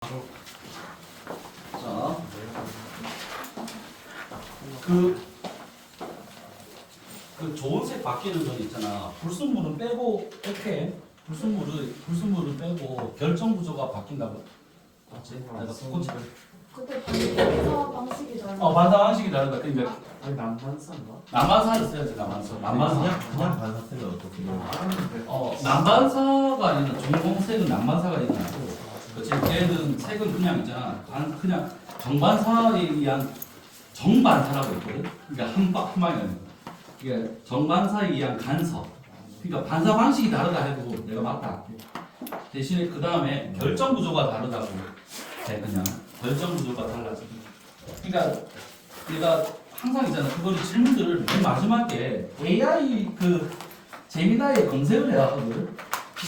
자, 그 좋은색 바뀌는 건 있잖아. 불순물은 빼고 이렇게 불순물은 빼고 결정 구조가 바뀐다고. 맞지? 내가 콘치. 그때 반사 방식이 다른 반사 방식이 다르다. 그러니까 아니 난반사인가? 난반사를 써야지. 난반사. 그냥 반사 쓰면 어떻게 난반사가 아니라 전공색은 난반사가 아니고. 그렇지. 얘는 색은 그냥 있잖아. 그냥 정반사에 의한 정반사라고 있거든. 그러니까 한 방에 이게 정반사에 의한 간섭. 그러니까 반사 방식이 다르다 해도 내가 맞다 할게. 대신에 그 다음에 결정 구조가 다르다고 해. 그냥 결정 구조가 달라져. 그러니까 내가 항상 있잖아. 그거를 질문들을 맨 마지막에 AI 제미나이에 검색을 해야 하거든.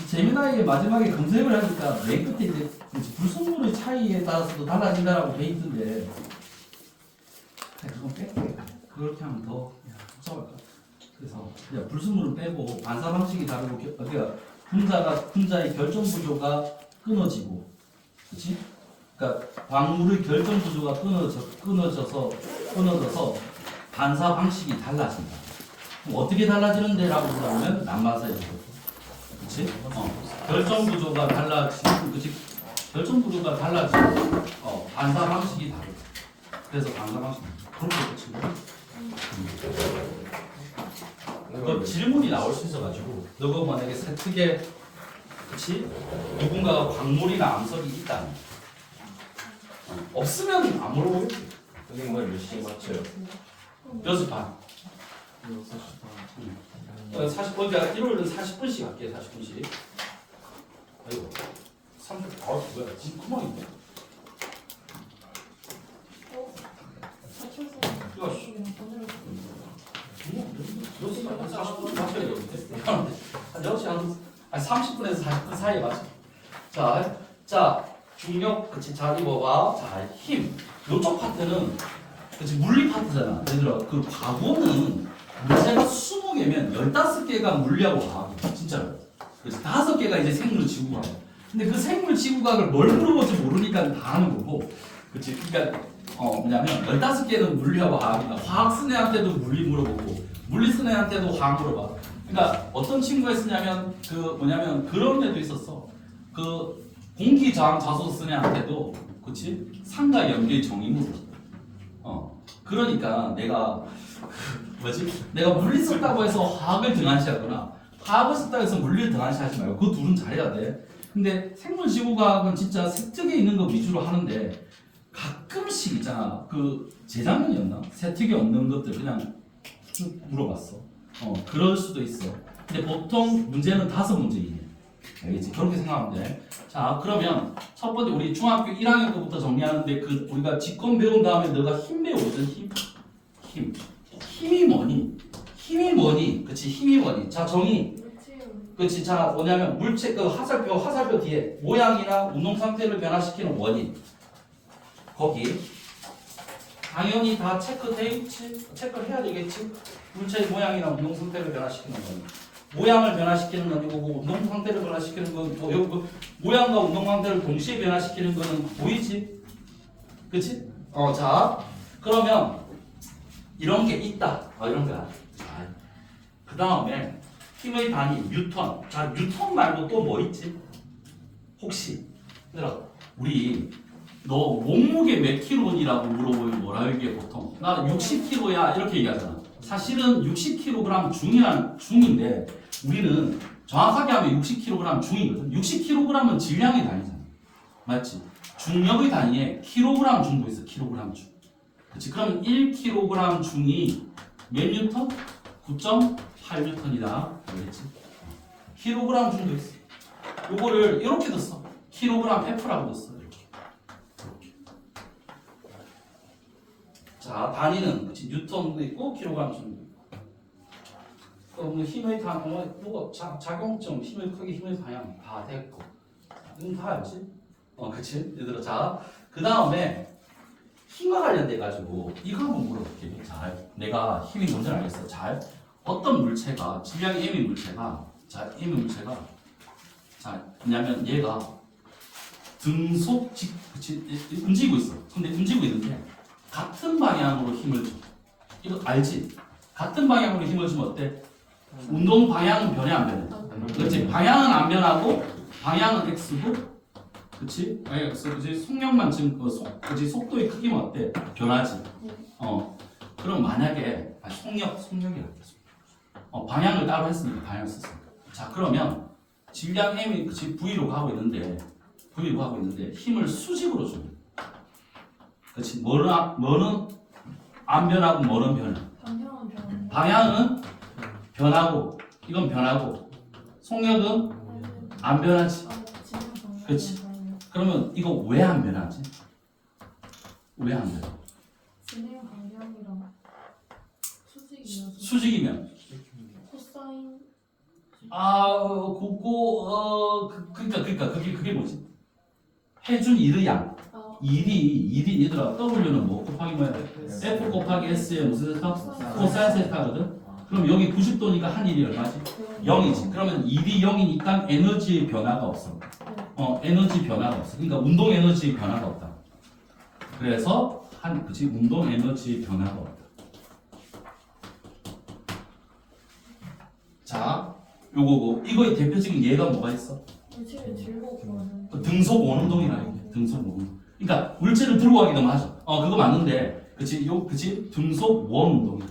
제미나이의 마지막에 검색을 하니까 맨 끝에 이제 불순물의 차이에 따라서도 달라진다라고 돼 있던데 그건 뺄게. 그렇게 하면 더 복잡할 것 같아. 그래서 그냥 불순물을 빼고 반사 방식이 다르고 그러니까 분자의 결정 구조가 끊어지고, 그렇지? 그러니까 광물의 결정 구조가 끊어져서 반사 방식이 달라진다. 그럼 어떻게 달라지는데라고 그러면 난반사에서. 그렇지? 결정 구조가 달라지고, 그렇지? 결정 구조가 달라지고, 반사 방식이 다르다. 그래서 반사 방식 그렇게 붙인 거야. 그 질문이 나올 수 있어가지고, 너가 만약에 세특에, 그렇지? 누군가가 광물이나 암석이 있다. 없으면 안 물어보겠지. 선생님 오늘 몇 시에 맞춰요? 6시 반. 40분, 일요일은 40분씩 할게, 40분씩. 아이고, 30분, 뭐야, 지금 구멍인데? 사출소 이거, 몇 시간 40분 맞춰야 되는데? 한 6시 한 30분에서 40분 사이에 맞춰. 자, 중력, 그치, 잘 입어봐. 자, 힘. 요쪽 파트는, 그치, 물리 파트잖아. 얘들아, 그 과거는 문제가 20개면 15개가 물리하고 과학이야. 진짜로. 그래서 5개가 이제 생물 지구과학. 근데 그 생물 지구과학을 뭘 물어볼지 모르니까 다 하는 거고. 그치. 그러니까, 뭐냐면 15개는 물리하고 과학이다. 과학 쓴 애한테도 물리 물어보고, 물리 쓴 애한테도 과학 물어봐. 그러니까 어떤 친구가 있었냐면, 그런 애도 있었어. 공기 저항 자소 쓴 애한테도, 그치? 상과 연계의 정의 물어. 그러니까 내가 내가 물리 썼다고 해서 화학을 등한시하거나 화학을 썼다고 해서 물리를 등한시하지 말고 그 둘은 잘해야 돼. 근데 생물지구과학은 진짜 세특에 있는 거 위주로 하는데 가끔씩 있잖아. 재작년이었나? 세특이 없는 것들 그냥 쭉 물어봤어. 그럴 수도 있어. 근데 보통 문제는 5문제이네. 알겠지? 그렇게 생각하면 돼. 자, 그러면 첫 번째 우리 중학교 1학년 때부터 정리하는데 우리가 직권 배운 다음에 너가 힘 배우거든. 힘이 뭐니? 그치? 힘이 뭐니? 자, 정의. 그치? 자, 뭐냐면 물체 화살표 뒤에 모양이나 운동 상태를 변화시키는 원인. 거기 당연히 다 체크해야 되겠지? 물체의 모양이나 운동 상태를 변화시키는 원인. 모양을 변화시키는 건 이거고 운동 상태를 변화시키는 건 모양과 운동 상태를 동시에 변화시키는 거는 보이지? 그치? 자, 그러면 이런 게 있다. 이런 거야. 그 다음에 힘의 단위 뉴턴. 자, 뉴턴 말고 또 뭐 있지? 혹시 얘들아, 우리 너 몸무게 몇 킬로이라고 물어보면 뭐라 얘기해 보통? 나 60kg야 이렇게 얘기하잖아. 사실은 60kg 중인데 우리는 정확하게 하면 60kg 중이거든. 60kg은 질량의 단위잖아. 맞지? 중력의 단위에 kg 중도 있어. kg 중. 그렇지? 그럼 1kg 중이 몇 뉴턴? 9.8뉴턴이다. 알겠지? kg 중도 있어. 요거를 이렇게도 써. kg 페프라고도 써. 이렇게. 자, 단위는 그치? 뉴턴도 있고 kg 중도 있고. 힘의 작용점, 힘의 크기, 힘의 방향 다 됐고. 이건 다 알지? 그치? 얘들아, 자, 그 다음에 힘과 관련돼 가지고 이거 한번 물어볼게. 잘, 내가 힘이 뭔지 알겠어. 잘, 어떤 물체가 질량이 m의 물체가, 자, m의 물체가, 자, 뭐냐면 얘가 등속 그치 움직이고 있어. 근데 움직이고 있는데 같은 방향으로 힘을 줘. 이거 알지? 같은 방향으로 힘을 주면 어때? 운동 방향은 변해 안 변해? 그렇지. 방향은 안 변하고 방향은 x고, 그렇지? 방향 x, 그렇지. 속력만 지금 그렇지. 속도의 크기만 어때? 변하지. 그럼 만약에 속력이라. 방향을 따로 했으니까 방향을 썼으니까. 자 그러면 질량 m이 그렇지 v로 가고 있는데 힘을 수직으로 줍니다. 그렇지. 뭐는 안 변하고 뭐는 변해. 방향은 변하는 방향은 변하고 이건 변하고 속력은 안 변하지. 그치. 그러면 이거 왜 안 변하지? 왜 안 변해? 진행 방향이랑 수직이어서 수직이면 코사인 그러니까 그게 뭐지? 해준 일의 양. 일이 얘들아 W는 뭐 곱하기 뭐야? F 곱하기 S에 무슨 세타? 코사인 세타거든. 그럼 여기 90도니까 한 일이 얼마지? 0이지. 그러면 일이 0이니까 에너지의 변화가 없어. 에너지 변화가 없어. 그러니까 운동 에너지의 변화가 없다. 그래서 그치 운동 에너지의 변화가 없다. 자, 요거고 이거의 대표적인 예가 뭐가 있어? 물체를 들고 가는 등속 원운동이라는 게 등속 원운동. 그러니까 물체를 들고 가기도 하죠. 그거 맞는데, 그치 등속 원운동이야.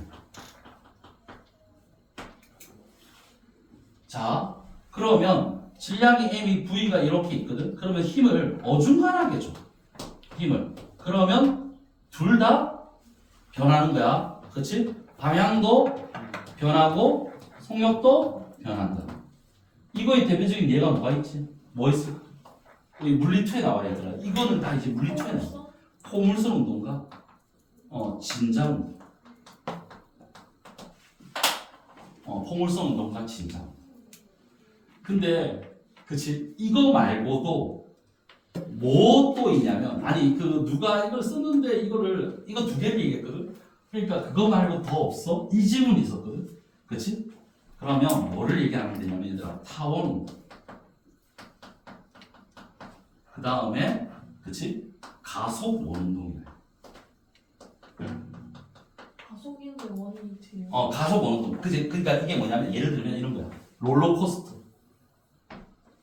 자, 그러면 질량이 m이 v가 이렇게 있거든. 그러면 힘을 어중간하게 줘. 힘을. 그러면 둘 다 변하는 거야. 그치? 방향도 변하고 속력도 변한다. 이거의 대표적인 예가 뭐가 있지? 뭐 있을까? 여기 물리2에 나와 얘들아. 이거는 다 이제 물리2에 나와. 포물선 운동과 진장 운동. 포물선 운동과 진장. 근데 그치 이거 말고도 뭐 또 있냐면 누가 이걸 쓰는데 이거 두 개를 얘기했거든. 그러니까 그거 말고 더 없어? 이 질문이 있었거든. 그치? 그러면 뭐를 얘기하면 되냐면 얘들아 타원 운동. 그 다음에 그치 가속 원운동이야. 가속인데 원이 뒤에 가속 원운동. 그치? 그러니까 이게 뭐냐면 예를 들면 이런 거야. 롤러코스터.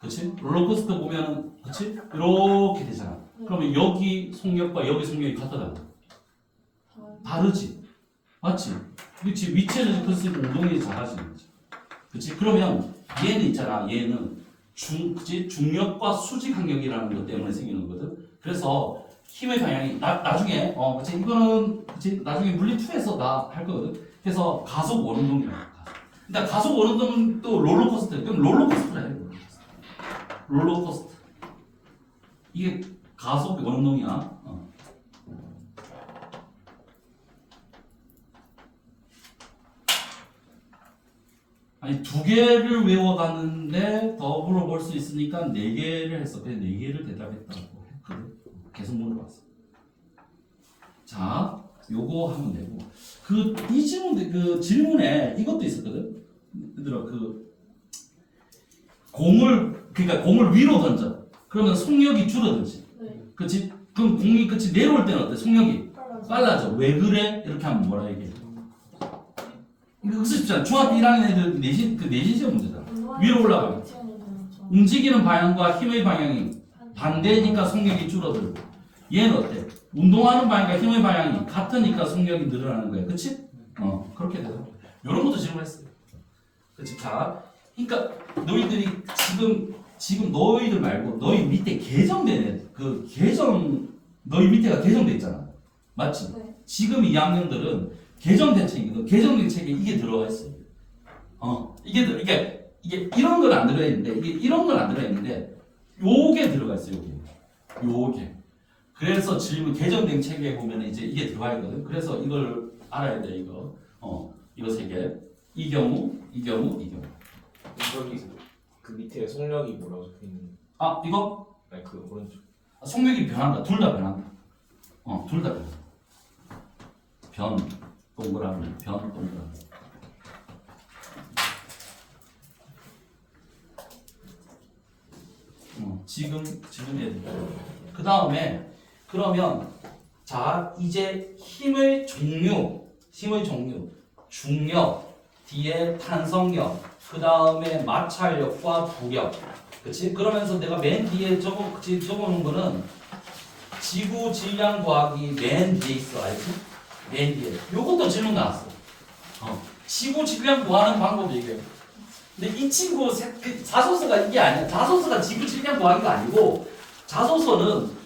그치? 롤러코스터 보면은 그치? 이렇게 되잖아. 그러면 여기 속력과 여기 속력이 같다고. 다르지. 맞지? 그치? 위치에서 그랬으니까 운동이 작아지는 거지. 그치? 그러면 얘는 있잖아. 얘는 중력과 수직 항력이라는 것 때문에 생기는 거거든. 그래서 힘의 방향이 나중에 그치? 이거는 그치? 나중에 물리2에서 나 할 거거든. 그래서 가속 원운동이라고. 그러니까 가속 원운동은 또 롤러코스터. 그럼 롤러코스터라 해. 롤러코스터. 이게 가속 원운동이야. 두 개를 외워갔는데 더불어 볼 수 있으니까 4개를 했어. 그래 4개를 대답했다고 했거든. 계속 물어봤어. 자, 요거 하면 되고 이 질문에 이것도 있었거든. 얘들아 공을 위로 던져. 그러면 속력이 줄어들지. 네. 그렇지? 그럼 공이 내려올 때는 어때? 속력이 빨라져. 왜 그래? 이렇게 하면 뭐라 얘기해? 이거 쉽잖아. 중학교 1학년 애들 내신 시험 문제다. 위로 올라가면 움직이는 방향과 힘의 방향이 반대니까 속력이 줄어들고 얘는 어때? 운동하는 방향과 힘의 방향이 같으니까 속력이 늘어나는 거야. 그치? 그렇게 돼서 이런 것도 질문했어요. 그치? 자, 그러니까 너희들이 지금 너희들 말고 너희 밑에 개정된 너희 밑에가 개정돼 있잖아. 맞지? 네. 지금 2학년들은 개정된 책이거든. 개정된 책에 이게 들어가 있어. 이게 이런 건 안 들어가 있는데 이런 건 안 들어가 있는데 요게 들어가 있어. 요게. 그래서 질문 개정된 책에 보면 이제 이게 들어가 있거든. 그래서 이걸 알아야 돼. 이거 3개. 이 경우. 저기 그 밑에 속력이 뭐라고 적혀 있는? 이거 아니 그 오른쪽. 속력이 변한다. 둘 다 변한다. 둘 다 변한다. 동그라미. 지금 애들. 그 다음에 그러면 자 이제 힘의 종류, 중력 뒤에 탄성력, 그 다음에 마찰력과 부력, 그렇지? 그러면서 내가 맨 뒤에 적어놓은 거는 지구 질량 과학이 맨 뒤에 있어, 알지? 맨 뒤에. 요것도 질문 나왔어. 지구 질량 구하는 방법 얘기해. 근데 이 친구 자소서가 이게 아니야. 자소서가 지구 질량 구하기가 아니고 자소서는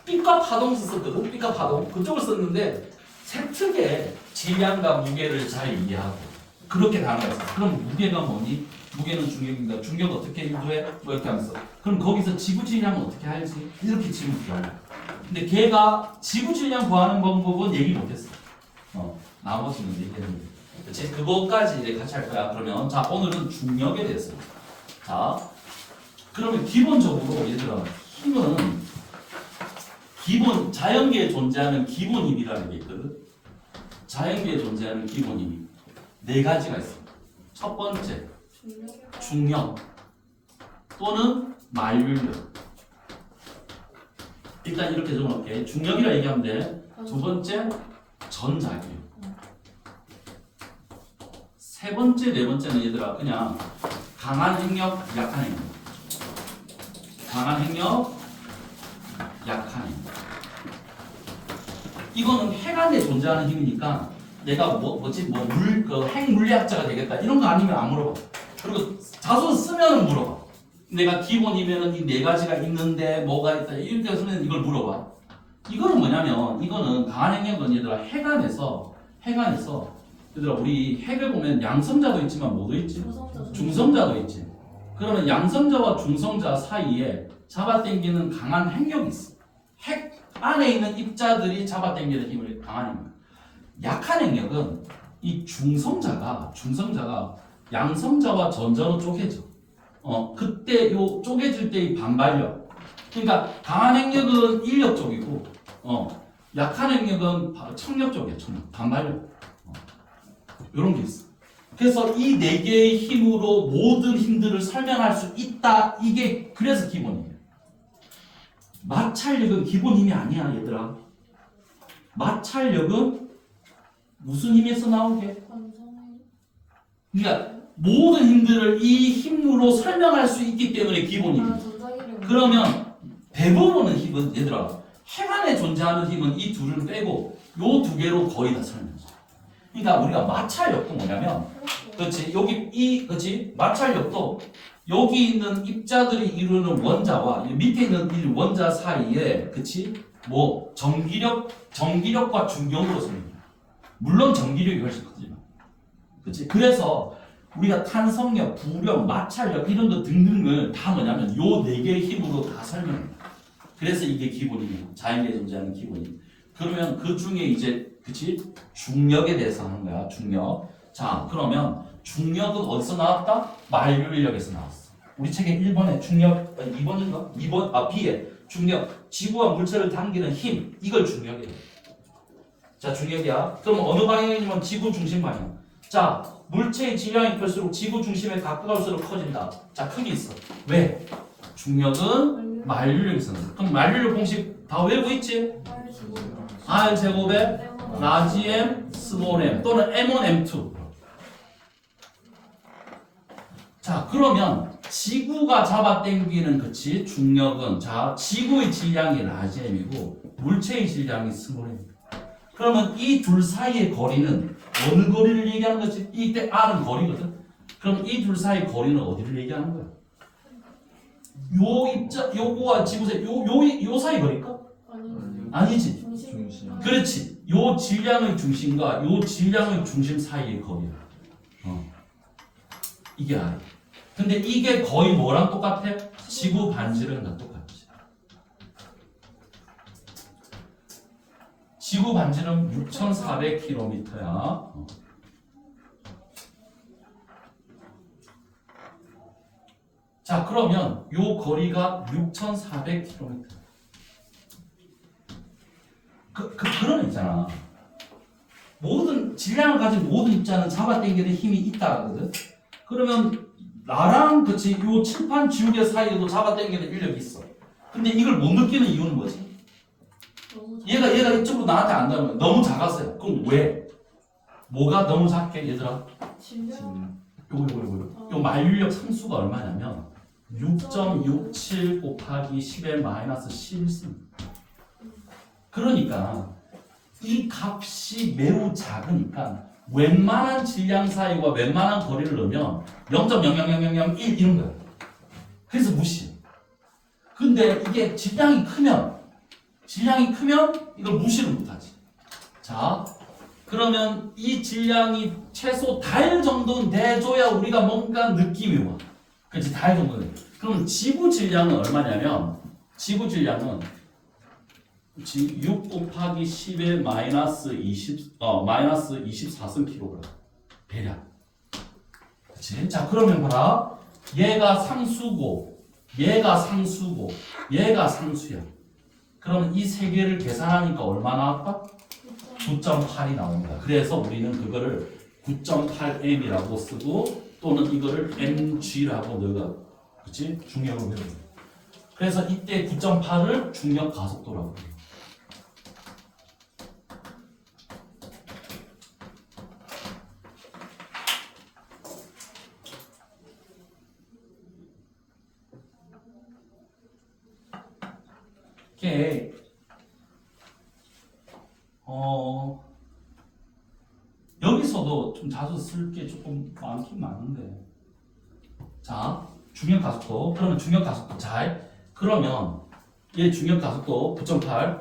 B값 파동서 썼거든. B값 파동 그쪽을 썼는데 색특의 질량과 무게를 잘 이해하고 그렇게 단어가 있어. 그럼 무게가 뭐니? 무게는 중력입니다. 중력 어떻게 인도해? 뭐 이렇게 하면서. 그럼 거기서 지구 질량은 어떻게 할지? 이렇게 질문 구하려. 근데 걔가 지구 질량 구하는 방법은 얘기 못했어. 나머지는 얘기했는데. 그치? 그것까지 이제 같이 할 거야. 그러면 자 오늘은 중력에 대해서. 자 그러면 기본적으로 얘들아 힘은 기본 자연계에 존재하는 기본 힘이라는 게 있거든. 자연계에 존재하는 기본 힘이 네 가지가 있어. 첫 번째 중력 또는 만류력. 일단 이렇게 적어놓을게. 중력이라 얘기하면 돼. 두 번째 전자기력. 세 번째, 네 번째는 얘들아 그냥 강한 핵력, 약한 핵력. 강한 핵력, 약한 핵력. 이거는 핵 안에 존재하는 힘이니까 내가 핵 물리학자가 되겠다 이런 거 아니면 안 물어봐. 그리고 자소서 쓰면은 물어봐. 내가 기본이면은 이 네 가지가 있는데 뭐가 있다 이렇게 쓰면 이걸 물어봐. 이거는 뭐냐면 이거는 강한 핵력은 얘들아 핵 안에서 얘들아 우리 핵을 보면 양성자도 있지만 뭐도 있지? 중성자도 있지. 그러면 양성자와 중성자 사이에 잡아당기는 강한 핵력이 있어. 핵 안에 있는 입자들이 잡아당기는 힘을 강한 힘. 약한 핵력은 이 중성자가 양성자와 전자로 쪼개져. 그때 요 쪼개질 때의 반발력. 그러니까 강한 핵력은 인력 쪽이고, 약한 핵력은 청력 쪽이야. 반발력. 이런 게 있어. 그래서 이 네 개의 힘으로 모든 힘들을 설명할 수 있다. 이게 그래서 기본이에요. 마찰력은 기본 힘이 아니야, 얘들아. 마찰력은 무슨 힘에서 나오게? 그러니까 모든 힘들을 이 힘으로 설명할 수 있기 때문에 기본입니다. 그러면 대부분의 힘은 얘들아 핵 안에 존재하는 힘은 이 둘을 빼고 요 두 개로 거의 다 설명해. 그러니까 우리가 마찰력도 뭐냐면 그렇지 그렇지 마찰력도 여기 있는 입자들이 이루는 원자와 밑에 있는 이 원자 사이에 그렇지 뭐 전기력과 중력으로 설명해. 물론 전기력이 훨씬 크지만 그렇지 그래서 우리가 탄성력, 부력, 마찰력 이런 거 등등을 다 뭐냐면 요 네 개의 힘으로 다 설명해. 그래서 이게 기본이에요. 자연계에 존재하는 기본이. 그러면 그 중에 이제 그치 중력에 대해서 하는 거야. 중력. 자 그러면 중력은 어디서 나왔다? 만류인력에서 나왔어. 우리 책에 1번에 중력 2번인가? 2번 B에 중력 지구와 물체를 당기는 힘 이걸 중력이에요. 자 중력이야. 그럼 어느 방향이냐면 지구 중심 방향. 자 물체의 질량이 클수록 지구 중심에 가까울수록 커진다. 자 크게 있어. 왜? 중력은 만류력에서 나왔어. 그럼 만류력 공식 다 외우고 있지? R 제곱에 라지 m 스몰 m 또는 m1 m2. 자 그러면 지구가 잡아당기는 그치 중력은 자 지구의 질량이 라지 m이고 물체의 질량이 스몰 m. 그러면 이 둘 사이의 거리는 어느 거리를 얘기하는 거지? 이때 R은 거리거든. 그럼 이 둘 사이 거리는 어디를 얘기하는 거야? 요 입자 요거와 지구세 요 사이 거리일까? 아니지. 중심. 그렇지. 요 질량의 중심과 요 질량의 중심 사이의 거리야. 이게 R. 근데 이게 거의 뭐랑 똑같아? 지구 반지름과 똑같지. 지구 반지름 6,400km야. 자, 그러면 요 거리가 6,400km. 그런 있잖아. 모든 질량을 가진 모든 입자는 잡아당기는 힘이 있다 하거든. 그러면 나랑 그치 요 칠판 지우개 사이에도 잡아당기는 인력이 있어. 근데 이걸 못 느끼는 이유는 뭐지? 너무 얘가 이쪽으로 나한테 안 닿으면 너무 작았어요. 그럼 왜? 뭐가 너무 작게 얘들아? 질량. 요거. 요 만류력 상수가 얼마냐면 6.67 곱하기 10의 마이너스 11승. 그러니까 이 값이 매우 작으니까 웬만한 질량 사이와 웬만한 거리를 넣으면 0.00001 이런 거야. 그래서 무시. 근데 이게 질량이 크면 이걸 무시를 못하지. 자, 그러면 이 질량이 최소 달 정도는 돼줘야 우리가 뭔가 느낌이 와. 그렇지, 달 정도는. 그럼 지구 질량은 얼마냐면 지구 질량은 6 곱하기 10의 마이너스 24승 kg 대략. 그치? 자, 그러면 봐라. 얘가 상수고, 얘가 상수야. 그러면 이 세 개를 계산하니까 얼마 나왔다? 9.8이 나옵니다. 그래서 우리는 그거를 9.8m이라고 쓰고 또는 이거를 mg라고 넣어가, 그치? 중력으로 배우는. 그래서 이때 9.8을 중력 가속도라고 해요. 이게 여기서도 좀 자주 쓸 게 조금 많긴 많은데, 자, 중력 가속도. 그러면 중력 가속도 잘. 그러면 얘 중력 가속도 9.8.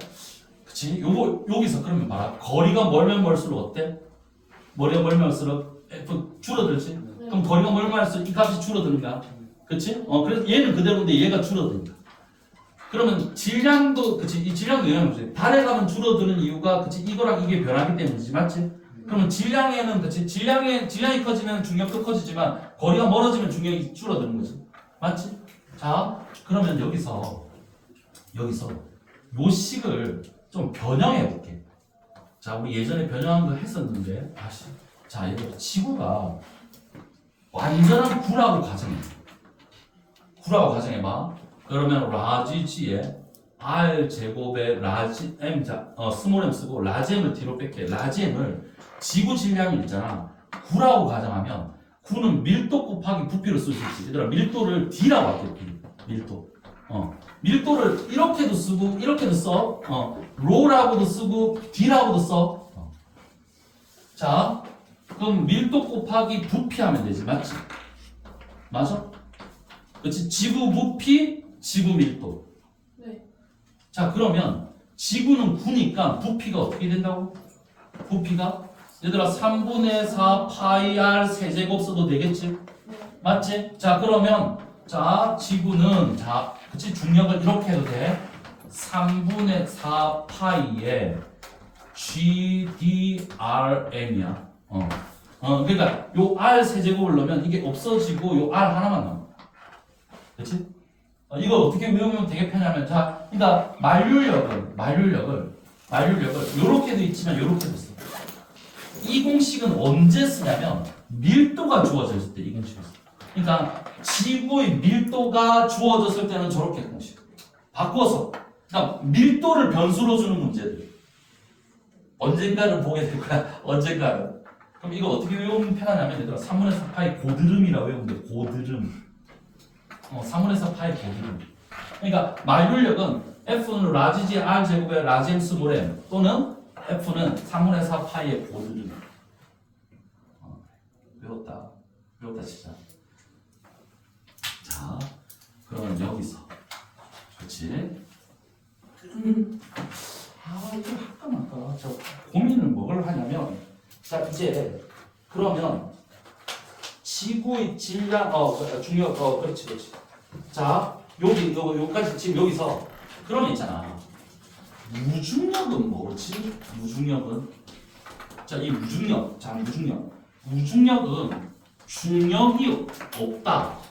그치? 여기서 그러면 봐라. 거리가 멀면 멀수록 어때? 머리가 멀면 멀수록 F 줄어들지? 그럼 거리가 멀면 멀수록 이 값이 줄어드는 거야. 그치? 그래서 얘는 그대로인데 얘가 줄어든다. 그러면 질량도, 그치? 이 질량도 영향이 없어요. 달에 가면 줄어드는 이유가, 그치? 이거랑 이게 변하기 때문이지, 맞지? 그러면 질량에는, 그치? 질량이 커지면 중력도 커지지만, 거리가 멀어지면 중력이 줄어드는 거지. 맞지? 자, 그러면 여기서 요 식을 좀 변형해 볼게. 자, 우리 예전에 변형한 거 했었는데, 다시. 자, 여기 지구가 완전한 구라고 가정해봐. 그러면 라지 g에 r 제곱에 라지 m 스몰 m 쓰고 라지 m을 뒤로 뺄게. 라지 m을 지구 질량이 있잖아. 9라고 가정하면 9는 밀도 곱하기 부피로 쓸 수 있지. 얘들아, 밀도를 d라고 할게. 밀도. 밀도를 이렇게도 쓰고 이렇게도 써. 로라고도 쓰고 d라고도 써. 자, 그럼 밀도 곱하기 부피 하면 되지. 맞지? 맞아? 그렇지? 지구 부피, 지구 밀도. 네. 자, 그러면 지구는 9니까 부피가 어떻게 된다고? 부피가 얘들아 3분의 4 파이 r 세제곱 써도 되겠지? 네. 맞지? 자, 그러면 자, 지구는 자, 그치? 중력을 이렇게 해도 돼. 3분의 4 파이에 GDRM이야. 그러니까 요 R 세제곱을 넣으면 이게 없어지고 요 R 하나만 남아. 그치? 이거 어떻게 외우면 되게 편하면, 자, 그러니까 만류력을 요렇게도 있지만 요렇게도 써. 이 공식은 언제 쓰냐면 밀도가 주어졌을 때 이 공식을 써. 그러니까 지구의 밀도가 주어졌을 때는 저렇게 공식 바꿔서, 그러니까 밀도를 변수로 주는 문제들 언젠가는 보게 될 거야. 언젠가는. 그럼 이거 어떻게 외우면 편하냐면, 얘들아 3분의 4 파이 고드름이라고 외우면 돼. 고드름. 3분의 4 파이 고드름. 그러니까 만류력은 F는 라지 G R 제곱의 라지 M 스몰 M 또는 F는 3분의 4 파이의 고드름. 외웠다 진짜. 자, 그러면 여기서, 그렇지? 이거 할까 말까. 저 고민을 뭘 하냐면, 자, 이제 그러면 지구의 질량, 중력, 그렇지. 자, 여기까지 지금 여기서 그러면 있잖아. 무중력은 뭐지? 무중력은, 자, 이 무중력, 무중력은 중력이 없다가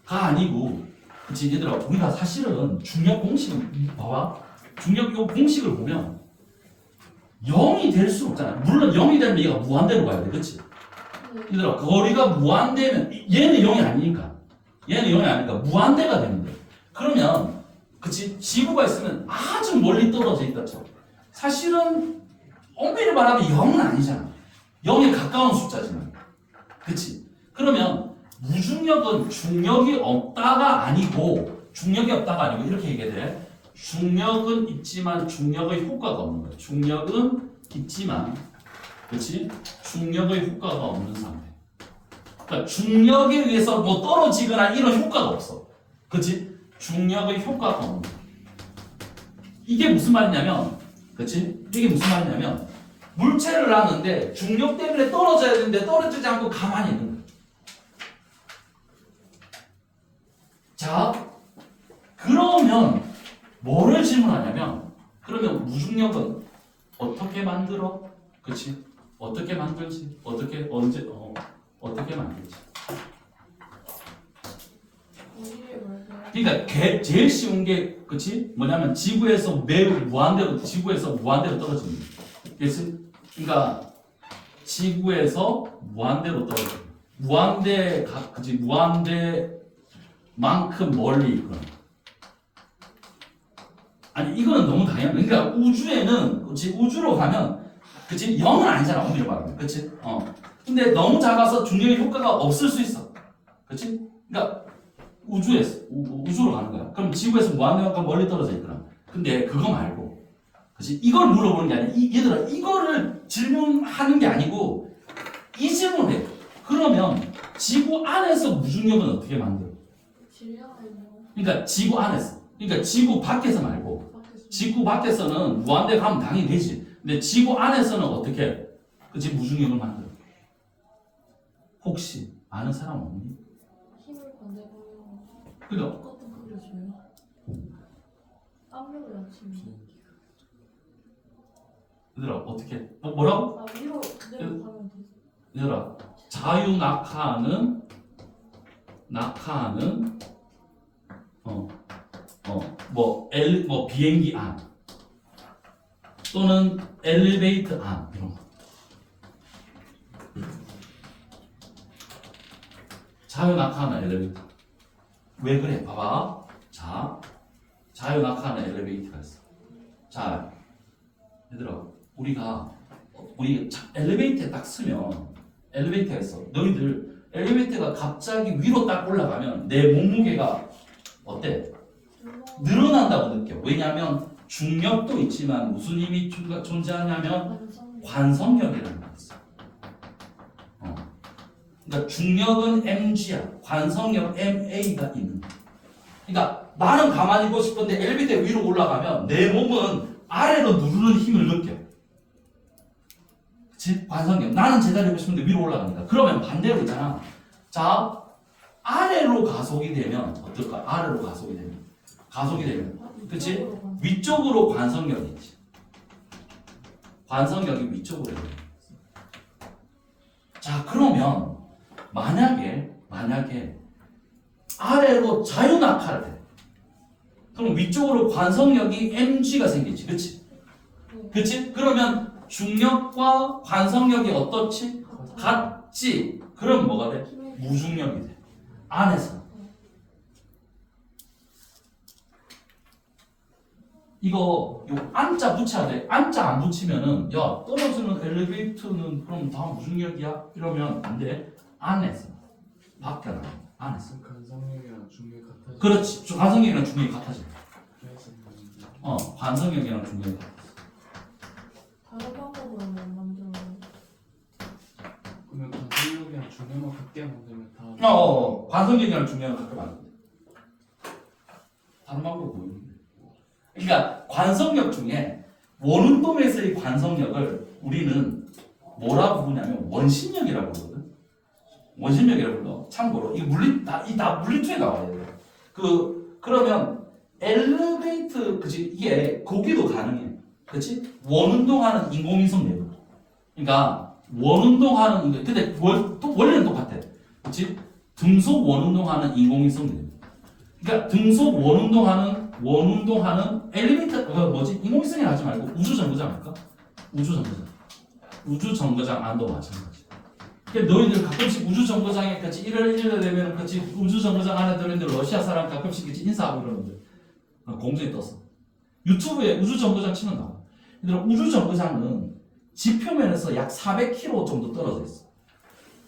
아니고, 그치? 얘들아, 우리가 사실은 중력 공식은 봐봐. 중력 요 공식을 보면 0이 될 수는 없잖아. 물론 0이 되면 얘가 무한대로 가야 돼, 그치? 얘들아 거리가 무한대면 얘는 0이 아니니까 무한대가 되는 거예요. 그러면 그치 지구가 있으면 아주 멀리 떨어져 있다 쳐. 사실은 엄밀히 말하면 0은 아니잖아. 0에 가까운 숫자지만 그치. 그러면 무중력은 중력이 없다가 아니고 이렇게 얘기해야 돼. 중력은 있지만 중력의 효과가 없는 거야. 중력은 있지만 그치? 중력의 효과가 없는 상태. 그러니까 중력에 의해서 뭐 떨어지거나 이런 효과가 없어. 그치? 중력의 효과가 없는 거야. 이게 무슨 말이냐면 그치? 이게 무슨 말이냐면 물체를 놨는데 중력 때문에 떨어져야 되는데 떨어지지 않고 가만히 있는 거야. 자, 그러면 뭐를 질문하냐면 그러면 무중력은 어떻게 만들어? 그치? 어떻게 만들지? 어떻게 만들지? 그러니까 제일 쉬운 게 그치? 뭐냐면 지구에서 무한대로 떨어지는 거야. 그치? 그러니까 지구에서 무한대로 떨어져. 무한대만큼 멀리 있거나. 아니 이거는 너무 당연한. 그러니까 우주에는 그치? 우주로 가면 그치? 0은 아니잖아 엄밀히 말하면. 그치? 근데 너무 작아서 중력의 효과가 없을 수 있어. 그치? 그러니까 우주로 가는 거야. 그럼 지구에서 무한대만큼 멀리 떨어져 있거나. 근데 그거 말고 그치? 이걸 물어보는 게 아니야. 얘들아 이거를 질문하는 게 아니고 이 질문을 해. 그러면 지구 안에서 무중력은 어떻게 만들어? 그러니까 지구 안에서. 그러니까 지구 밖에서 말고. 지구 밖에서는 무한대 가면 당연히 되지. 근데 지구 안에서는 어떻게? 그치? 무중력을 만들어. 혹시 아는 사람 없니? 힘을 반대로 그러니까 똑같은 크기를 줘요. 압력을 낮추면. 얘들아 어떻게? 뭐라고? 아 위로 그대로 가면 돼. 얘들아 자유 낙하하는 뭐 비행기 안 또는 엘리베이터 안 이런 거. 자유 낙하하는 엘리베이터. 왜 그래? 봐봐. 자, 자유 낙하하는 엘리베이터가 있어. 자, 얘들아, 우리 엘리베이터에 딱 쓰면 엘리베이터가 있어. 너희들 엘리베이터가 갑자기 위로 딱 올라가면 내 몸무게가 어때? 늘어난다고 느껴. 왜냐하면 중력도 있지만 무슨 힘이 존재하냐면 관성력이라는 게 있어. 그러니까 중력은 mg야. 관성력 ma가 있는 거야. 그러니까 나는 가만히 있고 싶은데 엘리베이터 위로 올라가면 내 몸은 아래로 누르는 힘을 느껴. 그치? 관성력. 나는 제자리에 있고 싶은데 위로 올라가니까. 그러면 반대로 있잖아. 자, 아래로 가속이 되면 어떨까? 아래로 가속이 되면 그치? 위쪽으로 관성력이 있지. 관성력이 위쪽으로 있는. 자, 그러면 만약에 아래로 자유낙하를 해. 그럼 위쪽으로 관성력이 mg가 생기지. 그치? 그치? 그러면 중력과 관성력이 어떻지? 같지? 그럼 뭐가 돼? 무중력이 돼. 안에서. 이거 요 안자 붙여야 돼. 안자 안 붙이면은 야 떨어지는 엘리베이터는 그럼 다 무중력이야? 이러면 안 돼. 안에서. 밖에 안 돼. 안에서. 관성력이랑 중력 같아져. 그렇지. 관성력이랑 중력이 같아져. 그래서 관성력이랑 중력이 같아져. 다른 방법으로 만들어. 그러면 관성력이랑 중력만 같게 만들면 다. 관성력이랑 중력은 같게 만든다. 다른 방법이 뭐였는데? 그러니까 관성력 중에 원운동에서의 관성력을 우리는 뭐라고 부르냐면 원심력이라고 부르거든. 원심력이라고 불러. 참고로 이 다 물리투에 나와야 돼. 그러면 엘리베이터 그치 이게 거기도 가능해. 그치? 원운동하는 인공위성 내부. 그러니까 원운동하는 근데 원리는 똑같아. 그치? 등속 원운동하는 인공위성 내부. 그러니까 등속 원운동하는 엘리베이터 인공위성이라 하지 말고 우주정거장 할까? 우주정거장 안도 마찬가지. 그러니까 너희들 가끔씩 우주 정거장에 같이 1월 1일 되면 같이 우주 정거장 안에 들어있는데 러시아 사람 가끔씩 같이 인사하고 이러는데 공중에 떴어. 유튜브에 우주 정거장 치면 나와. 얘들아 우주 정거장은 지표면에서 약 400km 정도 떨어져 있어.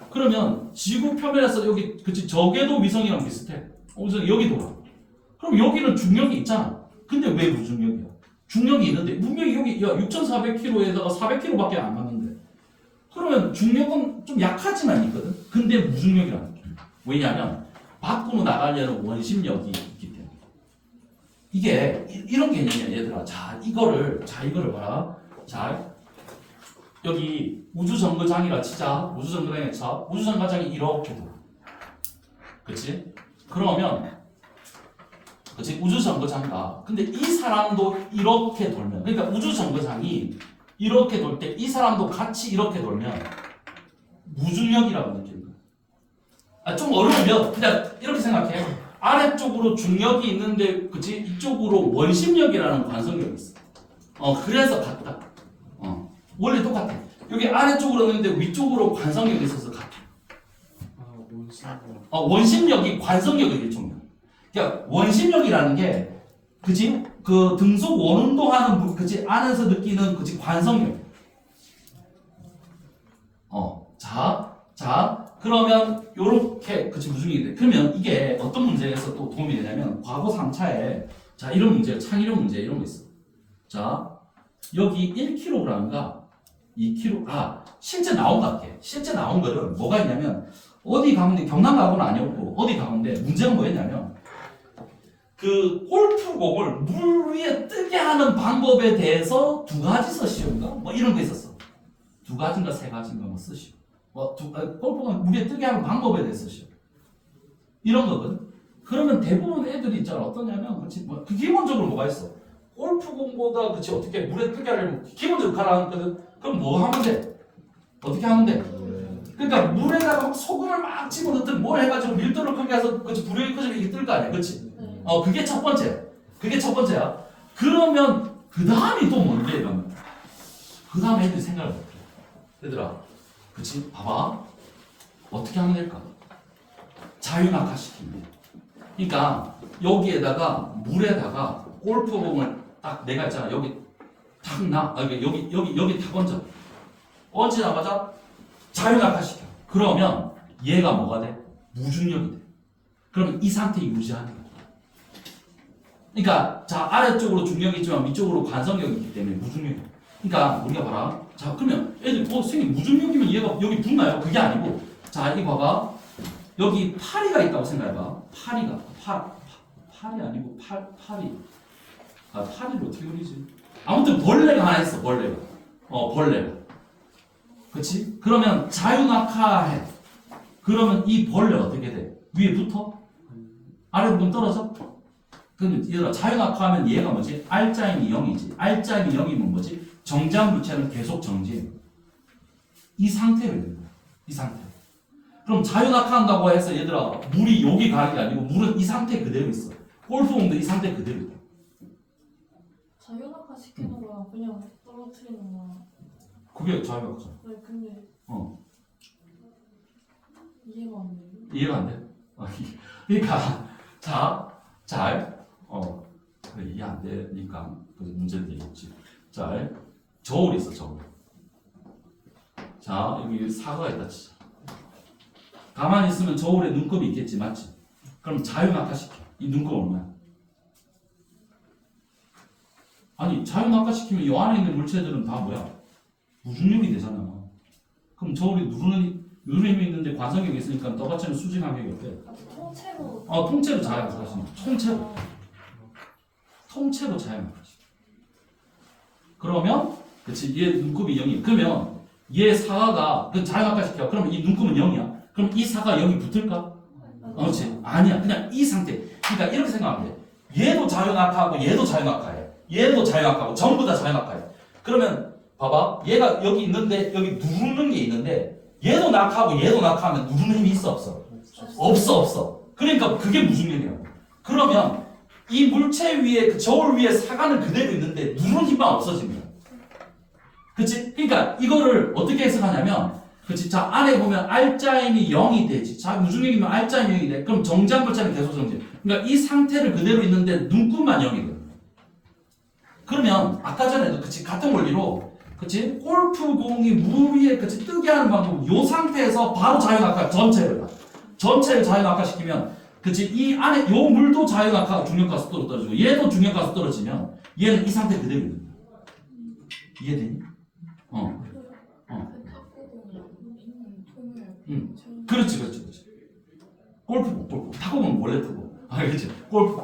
그러면 지구 표면에서 여기 그치 저궤도 위성이랑 비슷해. 여기 돌아. 그럼 여기는 중력이 있잖아. 근데 왜 무중력이야? 중력이 있는데 분명히 여기 야 6,400km에다가 400km밖에 안 맞는데. 그러면 중력은 좀 약하지만 있거든. 근데 무중력이라는 게. 왜냐하면 밖으로 나가려는 원심력이 있기 때문에. 이게 이런 개념이야 얘들아. 자 이거를 봐라. 자 여기 우주정거장이라 치자. 우주정거장에 쳐. 우주정거장이 이렇게 돌아. 그치? 그러면 그치? 우주정거장가. 근데 이 사람도 이렇게 돌면 그러니까 우주정거장이 이렇게 돌 때 이 사람도 같이 이렇게 돌면 무중력이라고 느끼는 거야. 좀 어려우면 그냥 이렇게 생각해. 아래쪽으로 중력이 있는데 그치? 이쪽으로 원심력이라는 관성력이 있어. 그래서 같다. 원래 똑같아. 여기 아래쪽으로 있는데 위쪽으로 관성력이 있어서 같아. 원심력. 원심력이 관성력의 일종이야. 그러니까 원심력이라는 게 그치? 그 등속 원운동하는 그치? 안에서 느끼는 그치? 관성력. 자 그러면 요렇게 그치? 무중력이 돼. 그러면 이게 어떤 문제에서 또 도움이 되냐면 과거 3차에 자 이런 문제 창의력 문제 이런 거 있어. 자 여기 1kg과 2kg 실제 나온 것 같아. 실제 나온 거는 뭐가 있냐면 어디 가운데 경남 가고는 아니었고 어디 가운데 문제가 뭐였냐면 그 골프공을 물 위에 뜨게 하는 방법에 대해서 2가지 시험인가 뭐 이런 거 있었어. 2가지인가 3가지인가 뭐 쓰시오. 골프공 물 위에 뜨게 하는 방법에 대해서 시험. 이런 거거든. 그러면 대부분 애들이 있잖아. 어떠냐면 그렇지 뭐 그 기본적으로 뭐가 있어. 골프공보다 그치 어떻게 물에 뜨게 하려면 기본적으로 가라앉거든. 그럼 뭐 하면 돼? 어떻게 하면 돼? 그러니까 물에다가 소금을 막 집어넣든 뭘 해가지고 밀도를 크게 해서 그치 불이 커지면 이게 뜰 거 아니야, 그치? 그게 첫 번째. 그게 첫 번째야. 그러면 그 다음이 또 뭔데 이러면 그 다음에 애들이 생각을 못해. 얘들아, 그치? 봐봐. 어떻게 하면 될까? 자유낙하시키면 돼. 그러니까 여기에다가 물에다가 골프공을 딱 내가 있잖아 여기 탁 나 여기 탁 얹어 얹자마자 자유낙하시켜. 그러면 얘가 뭐가 돼? 무중력이 돼. 그러면 이 상태 유지하는 거야. 그러니까 자 아래쪽으로 중력이 있지만 위쪽으로 관성력이 있기 때문에 무중력이야. 그러니까 우리가 봐라. 자 그러면 애들 선생님 무중력이면 얘가 여기 붙나요? 그게 아니고 자 이거 봐봐. 여기 파리가 있다고 생각해봐. 팔이 아니고 파리. 파리를 어떻게 그리지? 아무튼 벌레가 하나 있어. 벌레가. 그치? 그러면 자유낙하해. 그러면 이 벌레 어떻게 돼? 위에 붙어? 아래 부분 떨어져? 그럼 얘들아 자유낙하하면 얘가 뭐지? R자임이 0이지. R자임이 0이면 뭐지? 정지한 물체는 계속 정지해. 이 상태로 있는 거야. 이 상태. 그럼 자유낙하한다고 해서 얘들아 물이 여기 가는 게 아니고 물은 이 상태 그대로 있어. 골프공도 이 상태 그대로 있다. 자유낙하 시키는 거야 그냥 떨어뜨리는 거야. 그게 자유낙하. 네 근데 이해가 안 돼. 이해가 안 돼? 그러니까 그래, 이해 안 되니까 그 문제는 되겠지. 자, 저울이 있어 저울. 자 여기 사과가 있다 치자. 가만히 있으면 저울에 눈곱이 있겠지 맞지? 그럼 자유낙하시켜. 이 눈곱 얼마야? 아니 자유낙하시키면 이 안에 있는 물체들은 다 뭐야? 무중력이 되잖아. 그럼 저울이 누르는 힘이 있는데 관성력이 있으니까 너같이는 수직 간격이 어때? 통째로. 통째로 자유낙하시켜. 통째로 자유낙하시켜. 그러면 그치 얘 눈곱이 0이. 그러면 얘 사과가 그 자유낙하시켜. 그러면 이 눈곱은 0이야. 그럼 이 사과 여기 붙을까? 그렇지. 아니야. 그냥 이 상태. 그러니까 이렇게 생각하면 돼. 얘도 자유낙하하고 얘도 자유낙하해. 얘도 자유낙하고 전부 다 자유낙하해. 그러면 봐봐. 얘가 여기 있는데 여기 누르는 게 있는데 얘도 낙하고 얘도 낙하면 누르는 힘이 있어 없어? 없어. 그러니까 그게 무중력이라고. 그러면 이 물체 위에 그 저울 위에 사과는 그대로 있는데 누르는 힘만 없어집니다. 그치? 그러니까 이거를 어떻게 해석하냐면 그치? 자, 안에 보면 R자임이 0이 되지. 자, 무중력이면 R자임이 0이 돼. 그럼 정지한 글자는 계속 정지. 그러니까 이 상태를 그대로 있는데 눈끝만 0이거든. 그러면 아까 전에도 그치? 같은 원리로 그치? 골프공이 물 위에 그치? 뜨게 하는 방법은 이 상태에서 바로 자유낙하 전체를 자유낙하시키면 그치? 이 안에 요 물도 자유낙하 중력가 속도로 떨어지고 얘도 중력가 속도로 떨어지면 얘는 이 상태 그대로 있는 거야. 이해되니? 그 탁구공이랑 있는 통을 응. 그렇지. 골프. 탁구공은 원래 뜨고. 알겠지? 골프.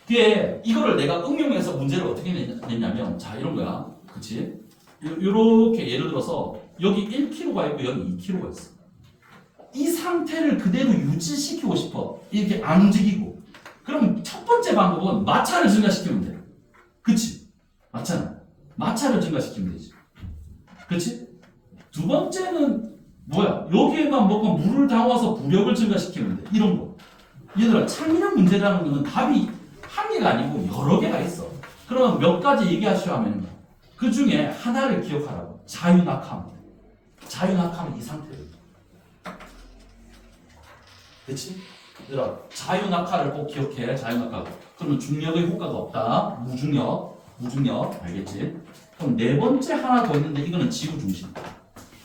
그게 이거를 내가 응용해서 문제를 어떻게 냈냐면 자 이런 거야. 그치? 요렇게 예를 들어서 여기 1kg가 있고 여기 2kg가 있어. 이 상태를 그대로 유지시키고 싶어. 이렇게 안 움직이고. 그럼 첫 번째 방법은 마찰을 증가시키면 돼. 그치? 맞잖아. 마찰을 증가시키면 되지. 그치? 두 번째는 뭐야? 여기에만 뭐가 물을 담아서 부력을 증가시키면 돼. 이런 거. 얘들아, 창의력 문제라는 거는 답이 한 개가 아니고 여러 개가 있어. 그러면 몇 가지 얘기하시오 하면 그 중에 하나를 기억하라고. 자유낙하면. 자유낙하면 이 상태를. 그치? 얘들아, 자유낙하를 꼭 기억해. 자유낙하. 그러면 중력의 효과가 없다. 무중력. 알겠지? 그럼 네 번째 하나 더 있는데 이거는 지구 중심.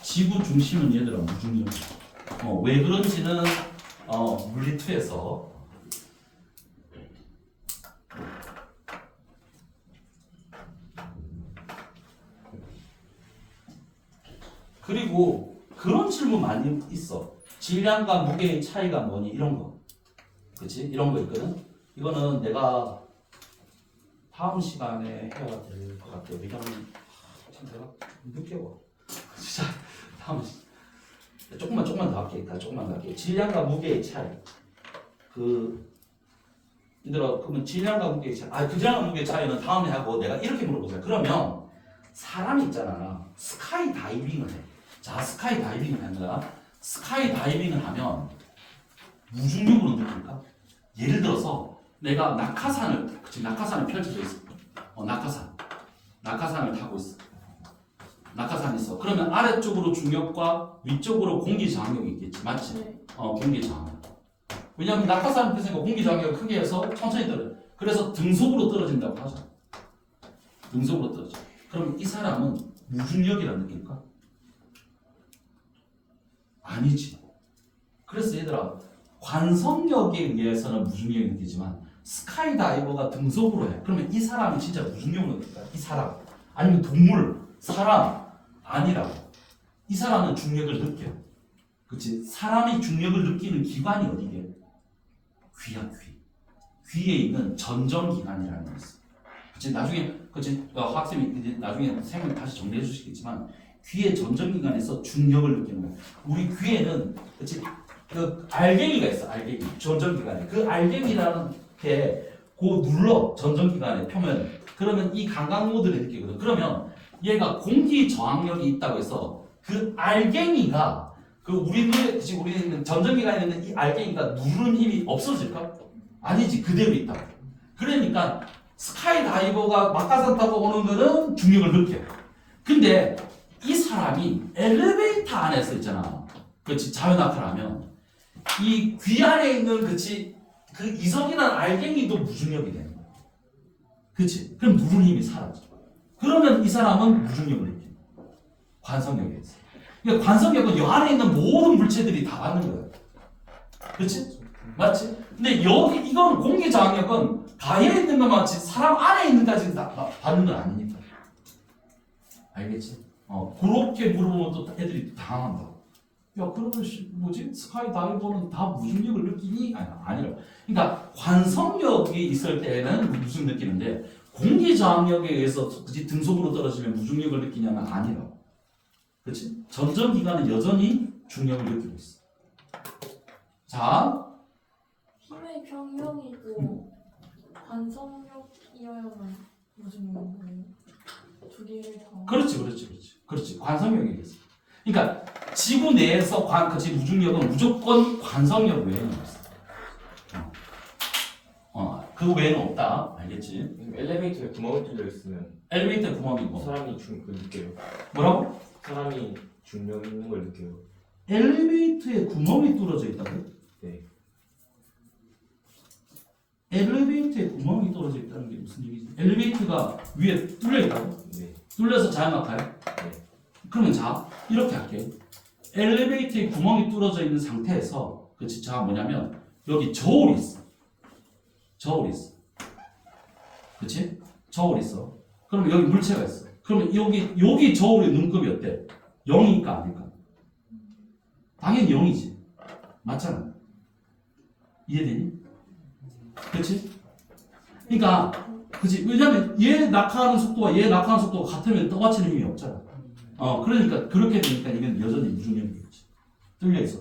지구 중심은 얘들아 무중력. 왜 그런지는 물리투에서 그리고 그런 질문 많이 있어. 질량과 무게의 차이가 뭐니 이런 거. 그치? 이런 거 있거든. 이거는 내가 다음 시간에 해야 될 것 같아요. 왜냐면 참 내가 늦게 와. 진짜 다음 조금만 더 할게. 조금만 더 할게. 질량과 무게의 차이. 얘들아 그러면 질량과 무게의 차이. 그 질량과 무게의 차이는 다음에 하고 내가 이렇게 물어보자. 그러면 사람이 있잖아. 스카이 다이빙을 해. 자, 스카이 다이빙을 한다. 스카이 다이빙을 하면 무중력으로 느낄까? 예를 들어서 내가 낙하산을 펼쳐져 있어. 낙하산을 타고 있어. 낙하산이 있어. 그러면 아래쪽으로 중력과 위쪽으로 공기 저항력이 있겠지. 맞지? 네. 공기 저항력. 왜냐하면 낙하산을 폈으니까 공기 저항력을 크게 해서 천천히 떨어져. 그래서 등속으로 떨어진다고 하죠. 등속으로 떨어져. 그럼 이 사람은 무중력이라는 느낄까? 아니지. 그래서 얘들아 관성력에 의해서는 무중력이 느끼지만 스카이다이버가 등속으로 해. 그러면 이 사람이 진짜 무중력으로 느낄까? 이 사람 아니면 동물, 사람 아니라고. 이 사람은 중력을 느껴. 그치? 사람이 중력을 느끼는 기관이 어디게? 귀야 귀. 귀에 있는 전정기관이라는 게 있어. 그치? 나중에 학생이 이제 나중에 생명 다시 정리해 주시겠지만 귀의 전정기관에서 중력을 느끼는 거야. 우리 귀에는 그치? 그 알갱이가 있어. 알갱이 전정기관에 그 알갱이라는 게 눌러 전정기관의 표면. 그러면 이 감각모드를 느끼거든. 그러면 얘가 공기 저항력이 있다고 해서 그 알갱이가 우리 전정기관에 있는 이 알갱이가 누르는 힘이 없어질까? 아니지. 그대로 있다. 그러니까 스카이다이버가 낙하산 타고 오는 거는 중력을 느껴. 근데 이 사람이 엘리베이터 안에서 있잖아. 그렇지. 자유낙하를 하면 이 귀 안에 있는 그 이성이라는 알갱이도 무중력이 되는 거야. 그렇지. 그럼 누르는 힘이 사라져. 그러면 이 사람은 무중력을 느끼는 거야. 관성력에 있어. 그러니까 관성력은 이 안에 있는 모든 물체들이 다 받는 거야. 그렇지? 맞지? 근데 이건 공기 저항력은 가에 있는 것만 같이 사람 안에 있는 까지 다 받는 건 아니니까. 알겠지? 그렇게 물어보면 또 애들이 당황한다. 야, 그러면 뭐지? 스카이다이버는 다 무중력을 느끼니? 아니라. 그러니까 관성력이 있을 때는 무중 느끼는데 공기 저항력에 의해서 그치? 등속으로 떨어지면 무중력을 느끼냐면 아니라고. 그렇지? 전정기관은 여전히 중력을 느끼고 있어. 자, 힘의 평형이고 관성력이어야만 무슨 거예요? 두 개를 다. 그렇지. 관성력이 있어. 그러니까 지구 내에서 무중력은 무조건 관성력 외에는 없어. 그 외에는 없다. 알겠지? 엘리베이터에 구멍이 뚫려 있으면 엘리베이터 구멍이 있고. 사람이 느껴요. 뭐라고? 사람이 중력 있는 걸 느껴요. 엘리베이터에 구멍이 뚫어져 있다고요? 네. 엘리베이터에 구멍이 뚫어져 있다는 게 무슨 얘기지? 엘리베이터가 위에 뚫려 있다고? 네. 뚫려서 자연막하요? 네. 그러면 자 이렇게 할게요. 엘리베이터에 구멍이 뚫어져 있는 상태에서 그치 자 뭐냐면 여기 저울이 있어. 저울이 있어. 그치? 저울이 있어. 그러면 여기 물체가 있어. 그러면 여기 저울의 눈급이 어때? 0이니까 아닐까? 당연히 0이지. 맞잖아. 이해되니? 그치? 그러니까 그치? 왜냐면 얘 낙하하는 속도와 얘 낙하하는 속도가 같으면 떠받치는 힘이 없잖아. 그러니까 그렇게 되니까 이건 여전히 무중력이겠지. 뚫려 있어.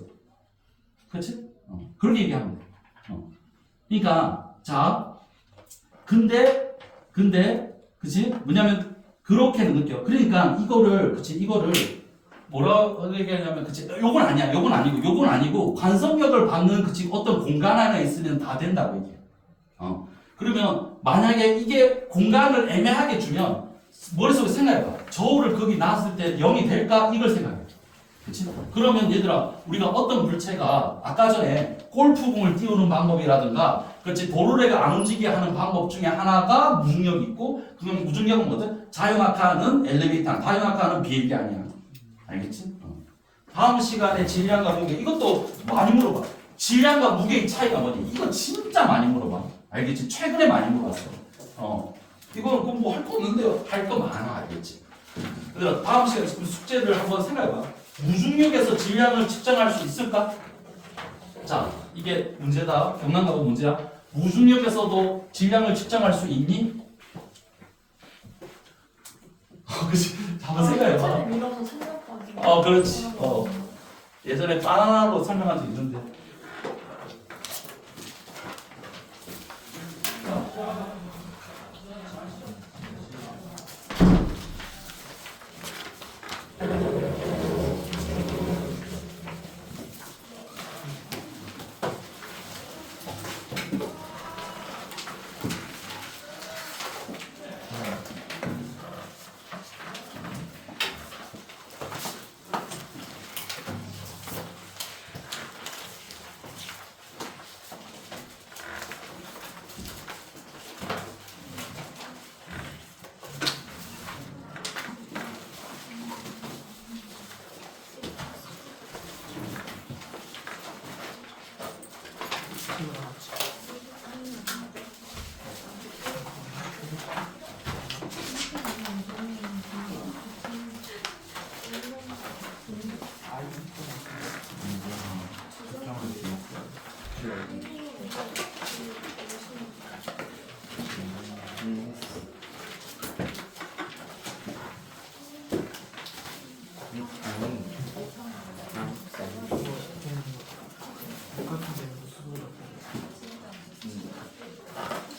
그치? 그렇게 얘기하면 돼. 그러니까 자, 근데 그치? 뭐냐면 그렇게는 느껴. 그러니까 이거를 뭐라고 얘기하냐면 그치? 요건 아니야. 요건 아니고 관성력을 받는 그치? 어떤 공간 안에 있으면 다 된다고 얘기해. 그러면 만약에 이게 공간을 애매하게 주면 머릿속에 생각해봐. 저울을 거기 놨을 때 0이 될까? 이걸 생각해. 그치? 그러면 얘들아, 우리가 어떤 물체가 아까 전에 골프공을 띄우는 방법이라든가, 그렇지? 도르래가 안 움직이게 하는 방법 중에 하나가 무중력이 있고, 그럼 무중력은 뭐든? 자유낙하는 엘리베이터, 자유낙하는 비행기 아니야. 알겠지? 다음 시간에 질량과 무게, 이것도 많이 물어봐. 질량과 무게의 차이가 뭐지? 이거 진짜 많이 물어봐. 알겠지? 최근에 많이 물어봤어. 이거는 뭐 할 거 없는데요. 할 거 많아. 알겠지? 얘들아, 다음 시간에 숙제를 한번 생각해봐. 무중력에서 질량을 측정할 수 있을까? 자, 이게 문제다. 경남가고 문제야. 무중력에서도 질량을 측정할 수 있니? 그치? 한번 생각해봐. 천천히 밀어서 천장까지. 그렇지. 예전에 바나나로 설명한 적 있는데.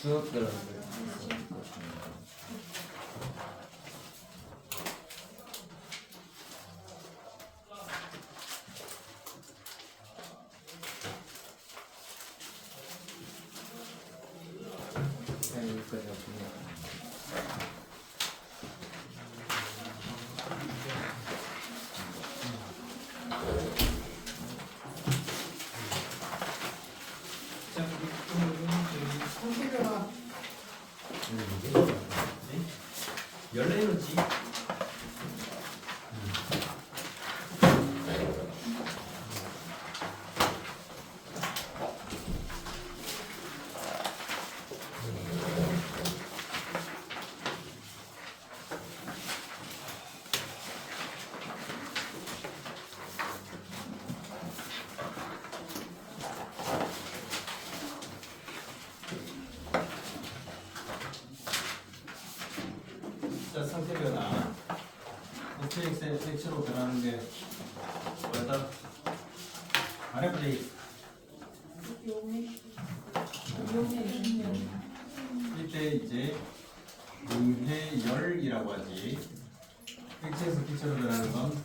수업 들었는데. 열레는지 자, 상태 변화 스트릭스 X로 변하는 게 뭐였다? 아래 플레이 이때 이제 유해열이라고 하지. X에서 X로 변하는 건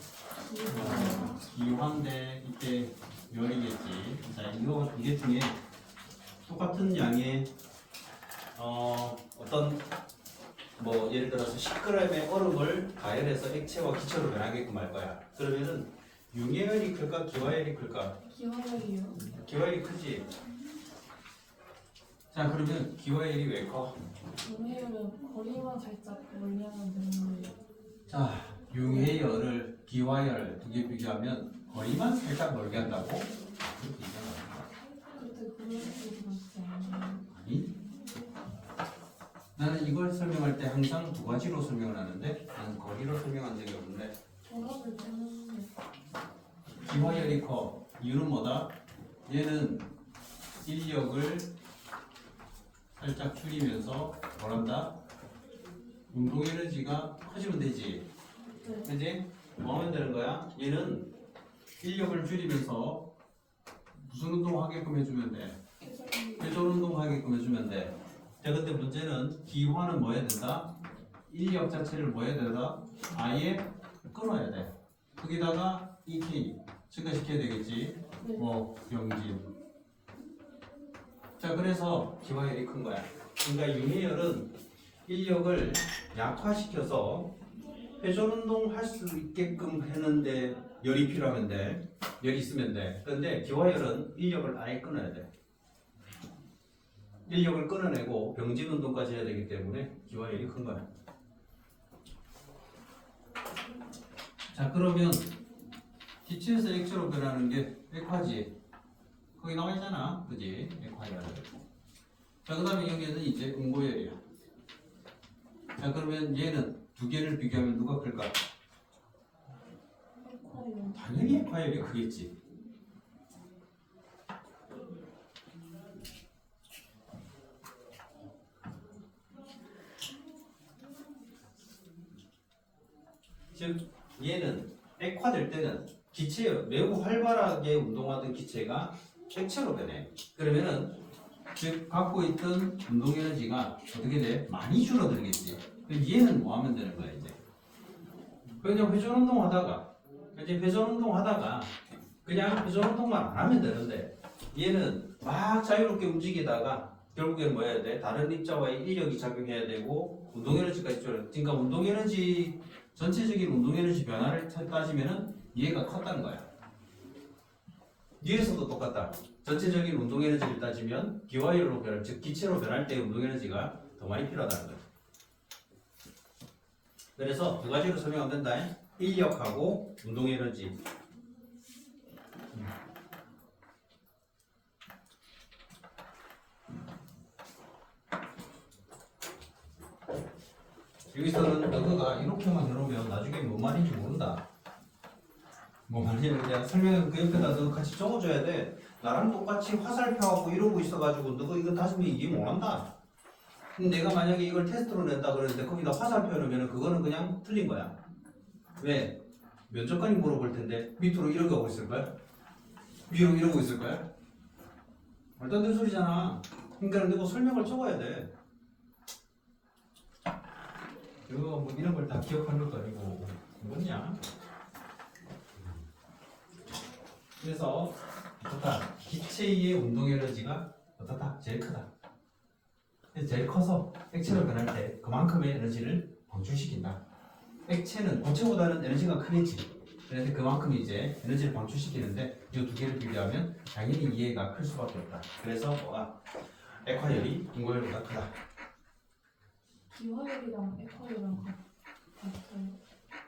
기환대 이때 열이겠지. 자, 이게 중에 똑같은 양의 어떤 뭐 예를 들어서 10g의 얼음을 가열해서 액체와 기체로 변하게끔 할 거야. 그러면은 융해열이 클까 기화열이 클까? 기화열이요. 기화열이 크지. 자 그러면 기화열이 왜 커? 융해열은 거리만 살짝 멀리하면 되는데 자 융해열을 기화열 두 개 비교하면 거리만 살짝 멀게 한다고? 그렇게 얘기하는 그때 그런 식으로 맞지 않아요? 아니? 나는 이걸 설명할 때 항상 두 가지로 설명을 하는데 나는 거리로 설명한 적이 없는데 정답을 빼는데 기화열이 커. 이유는 뭐다? 얘는 인력을 살짝 줄이면서 뭐란다? 운동 에너지가 커지면 되지. 네. 그지? 뭐 하면 되는 거야? 얘는 인력을 줄이면서 무슨 운동 하게끔 해주면 돼? 회전 운동 하게끔 해주면 돼. 자, 근데 문제는 기화는 뭐 해야 된다? 인력 자체를 뭐 해야 된다? 아예 끊어야 돼. 거기다가 EK 증가시켜야 되겠지. 네. 뭐 병진. 자, 그래서 기화열이 큰 거야. 그러니까 융해열은 인력을 약화시켜서 회전 운동 할 수 있게끔 했는데 열이 필요하면 돼. 열이 있으면 돼. 그런데 기화열은 인력을 아예 끊어야 돼. 인력을 끊어내고 병진 운동까지 해야 되기 때문에 기화열이 큰 거야. 자, 그러면 기체에서 액체로 변하는 게 액화지. 거기 나와 있잖아. 그지? 액화열. 자, 그 다음에 여기에는 이제 응고열이야. 자, 그러면 얘는 두 개를 비교하면 누가 클까? ek화열. 당연히 액화열이 크겠지. 즉 얘는 액화될 때는 기체 매우 활발하게 운동하던 기체가 액체로 변해. 그러면은 즉 갖고 있던 운동 에너지가 어떻게 돼? 많이 줄어들겠지. 그럼 얘는 뭐 하면 되는 거야 이제? 그냥 회전 운동하다가 이제 회전 운동하다가 그냥 회전 운동만 안 하면 되는데 얘는 막 자유롭게 움직이다가 결국엔 뭐 해야 돼? 다른 입자와의 인력이 작용해야 되고 운동 에너지까지 줄어. 그러니까 운동 에너지 전체적인 운동 에너지 변화를 따지면은 얘가 컸다는 거야. 뒤에서도 똑같다. 전체적인 운동 에너지를 따지면 기화열로 변할, 즉 기체로 변할 때 운동 에너지가 더 많이 필요하다는 거야. 그래서 두 가지로 설명하면 된다. 인력하고 운동 에너지. 여기서는 너가 이렇게만 해놓으면 나중에 뭔 말인지 모른다. 뭐 말이냐면 그냥 설명은 그 옆에다 너 같이 적어줘야 돼. 나랑 똑같이 화살표하고 이러고 있어가지고 너가 이거 다시면 이해 못한다. 근데 내가 만약에 이걸 테스트로 냈다 그러는데 거기다 화살표 넣으면 그거는 그냥 틀린 거야. 왜? 면접관이 물어볼 텐데 밑으로 이러고 하고 있을 거야? 위로 이러고 있을 거야? 말도 안 되는 소리잖아. 그러니까 근데 뭐 설명을 적어야 돼. 이거 뭐 이런 걸 다 기억하는 것도 아니고 뭐냐? 그래서 어떻다? 기체의 운동 에너지가 어떻다? 제일 크다. 그래서 제일 커서 액체로 변할 때 그만큼의 에너지를 방출시킨다. 액체는 고체보다는 에너지가 크겠지. 그런데 그만큼 이제 에너지를 방출시키는데 이 두 개를 비교하면 당연히 이해가 클 수밖에 없다. 그래서 뭐가 액화열이 응고열보다 크다. 기화열이랑 ek화열이랑 같아요.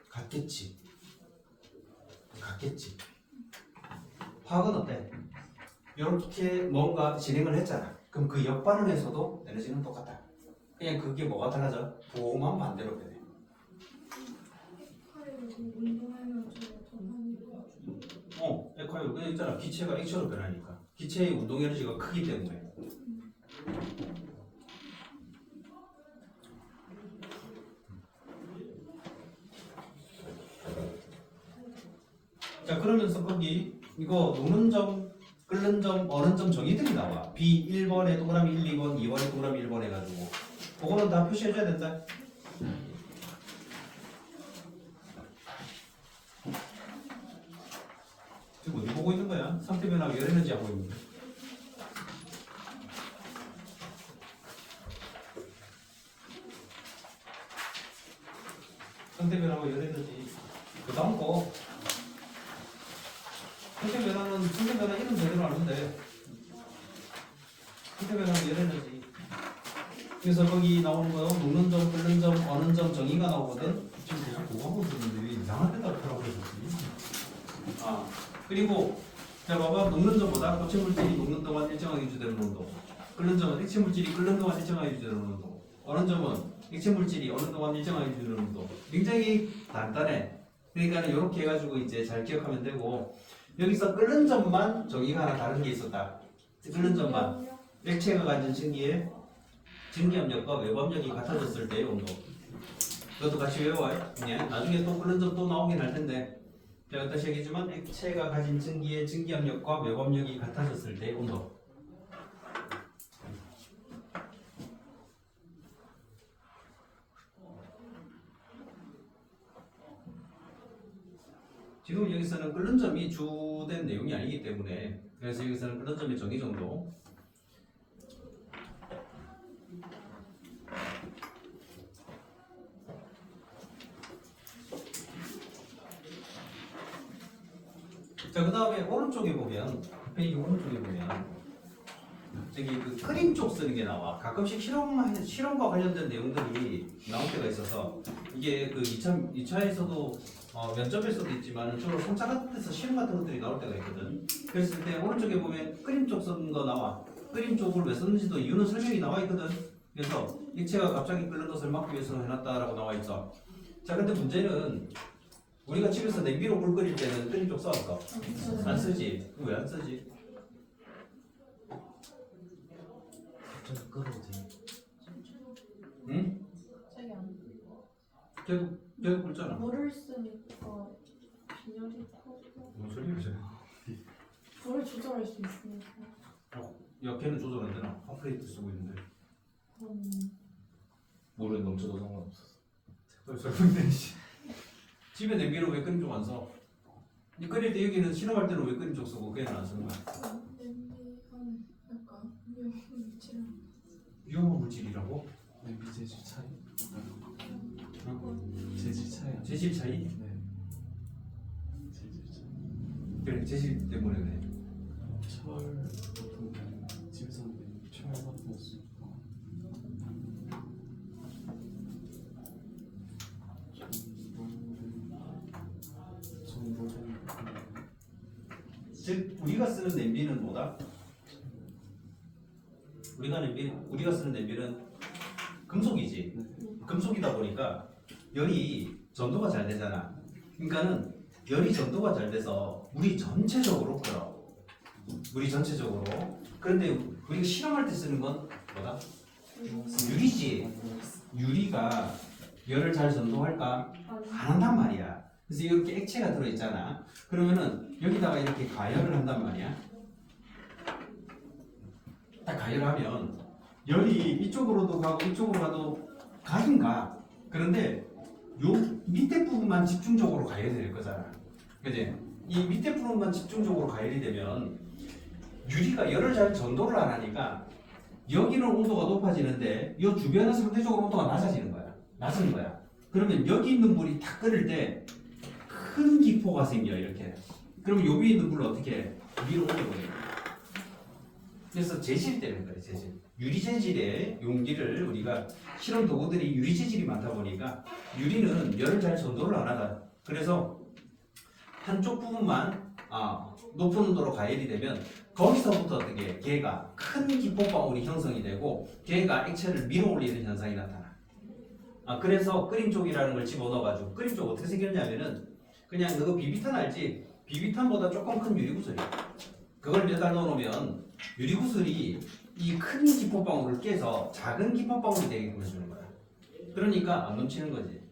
같겠지. 같겠지. 화학은 어때? 이렇게 뭔가 진행을 했잖아. 그럼 그 역반응에서도 에너지는 똑같다. 그냥 그게 뭐가 달라져? 부호만 반대로 변해. ek화열은 운동 에너지가 더 많이 들어가죠. 액화열. 그냥 있잖아. 기체가 액체로 변하니까. 기체의 운동 에너지가 크기 때문에. 자, 그러면서 거기 이거 노는 점, 끓는 점, 어는 점 정의들이 나와. B 1번에 동그라미 1, 2번, 2번에 동그라미 1번 해가지고 그거는 다 표시해줘야 된다. 지금 어디 보고 있는 거야? 상태 변화가 열 에너지 하고 있는데. 상태 변화가 열 에너지. 그 다음 거 상태 변화 이름 제대로 아는데 상태 변화는 열 에너지. 그래서 거기 나오는 거 녹는 점, 끓는 점, 어는 점 정의가 나오거든. 지금 계속 고가고 있는데 왜 이상한 데다 표라고 했었지? 그리고 자 봐봐, 녹는 점보다 고체 물질이 녹는 동안 일정하게 유지되는 온도, 끓는 점은 액체 물질이 끓는 동안 일정하게 유지되는 온도, 어는 점은 액체 물질이 어느 동안 일정하게 유지되는 온도. 굉장히 간단해. 그러니까 이렇게 해가지고 이제 잘 기억하면 되고, 여기서 끓는 점만 정의가 하나 다른 게 있었다. 끓는 점만 액체가 가진 증기압력과 외부압력이 같아졌을 때의 온도. 그것도 같이 외워요. 그냥 나중에 또 끓는 점 또 나오긴 할 텐데, 제가 다시 얘기했지만 액체가 가진 증기의 증기압력과 외부압력이 같아졌을 때의 온도. 지금 여기서는 끓는 점이 주된 내용이 아니기 때문에, 그래서 여기서는 끓는 점의 정의 정도. 자, 그 다음에 오른쪽에 보면, 페이지 오른쪽에 보면, 저기 그 크림 쪽 쓰는 게 나와. 가끔씩 실험과 관련된 내용들이 나올 때가 있어서, 이게 그 2차에서도 면접에서도 있지만, 주로 3차 같은 데서 실험 같은 것들이 나올 때가 있거든. 그랬을 때 오른쪽에 보면 크림 쪽 쓰는 거 나와. 크림 쪽을 왜 썼는지도 이유는 설명이 나와 있거든. 그래서 액체가 갑자기 끓는 것을 막기 위해서 해놨다라고 나와 있어. 자, 근데 문제는, 우리가 집에서 냄비로 물 끓일 때는 끓임 쪽 써? 안 쓰지? 왜 안 쓰지? 좀 끌어오지. 응? 세게 안 걔도 끓잖아. 물을 쓰니까 빈혈이 커서 뭔 소리야? 불을 조절할 수 있으니까. 야, 걔는 조절 안 되나? 핫플레이트 쓰고 있는데. 물에 넘쳐도 상관없었어. 설명돼. 집에 냄비로 왜 끓임 쪽 안 써? 이 끓일 때 여기는 실험할 때는 왜 끓임 쪽 쓰고 걔는 안 쓰는 거야? 냄비 안에 약간 위험한 물질. 위험한 물질이라고? 냄비 재질 차이. 재질 차이. 재질 차이? 네. 재질 차이. 그래, 재질 때문에 그래. 철 같은 경우 집에서는 철 같은 거 쓰고. 즉 우리가 쓰는 냄비는 뭐다? 우리가 쓰는 냄비는 금속이지. 금속이다 보니까 열이 전도가 잘 되잖아. 그러니까는 열이 전도가 잘 돼서 물이 전체적으로 끓어. 물이 전체적으로. 그런데 우리가 실험할 때 쓰는 건 뭐다? 유리지. 유리가 열을 잘 전도할까? 안 한단 말이야. 그래서 이렇게 액체가 들어있잖아. 그러면은 여기다가 이렇게 가열을 한단 말이야. 딱 가열하면 열이 이쪽으로도 가고 이쪽으로 가도 가긴 가. 그런데 요 밑에 부분만 집중적으로 가열이 될 거잖아. 그지? 이 밑에 부분만 집중적으로 가열이 되면 유리가 열을 잘 전도를 안 하니까 여기는 온도가 높아지는데 이 주변은 상대적으로 온도가 낮아지는 거야. 낮은 거야. 그러면 여기 있는 물이 탁 끓을 때 큰 기포가 생겨 이렇게. 그러면 요 위에 있는 물을 어떻게 해? 위로 올려버려. 그래서 재질 때문에 그래. 재질. 유리 재질의 용기를 우리가 실험 도구들이 유리 재질이 많다 보니까 유리는 열을 잘 전도를 안 하다. 그래서 한쪽 부분만 높은 온도로 가열이 되면 거기서부터 어떻게 해? 걔가 큰 기포방울이 형성이 되고 걔가 액체를 밀어올리는 현상이 나타나. 그래서 끓임 쪽이라는 걸 집어넣어가지고 끓임 쪽 어떻게 생겼냐면은 그냥 그거 비비탄 알지? 비비탄보다 조금 큰 유리구슬이야. 그걸 매달 넣어놓으면 유리구슬이 이 큰 기포방울을 깨서 작은 기포방울이 되게끔 해주는 거야. 그러니까 안 넘치는 거지.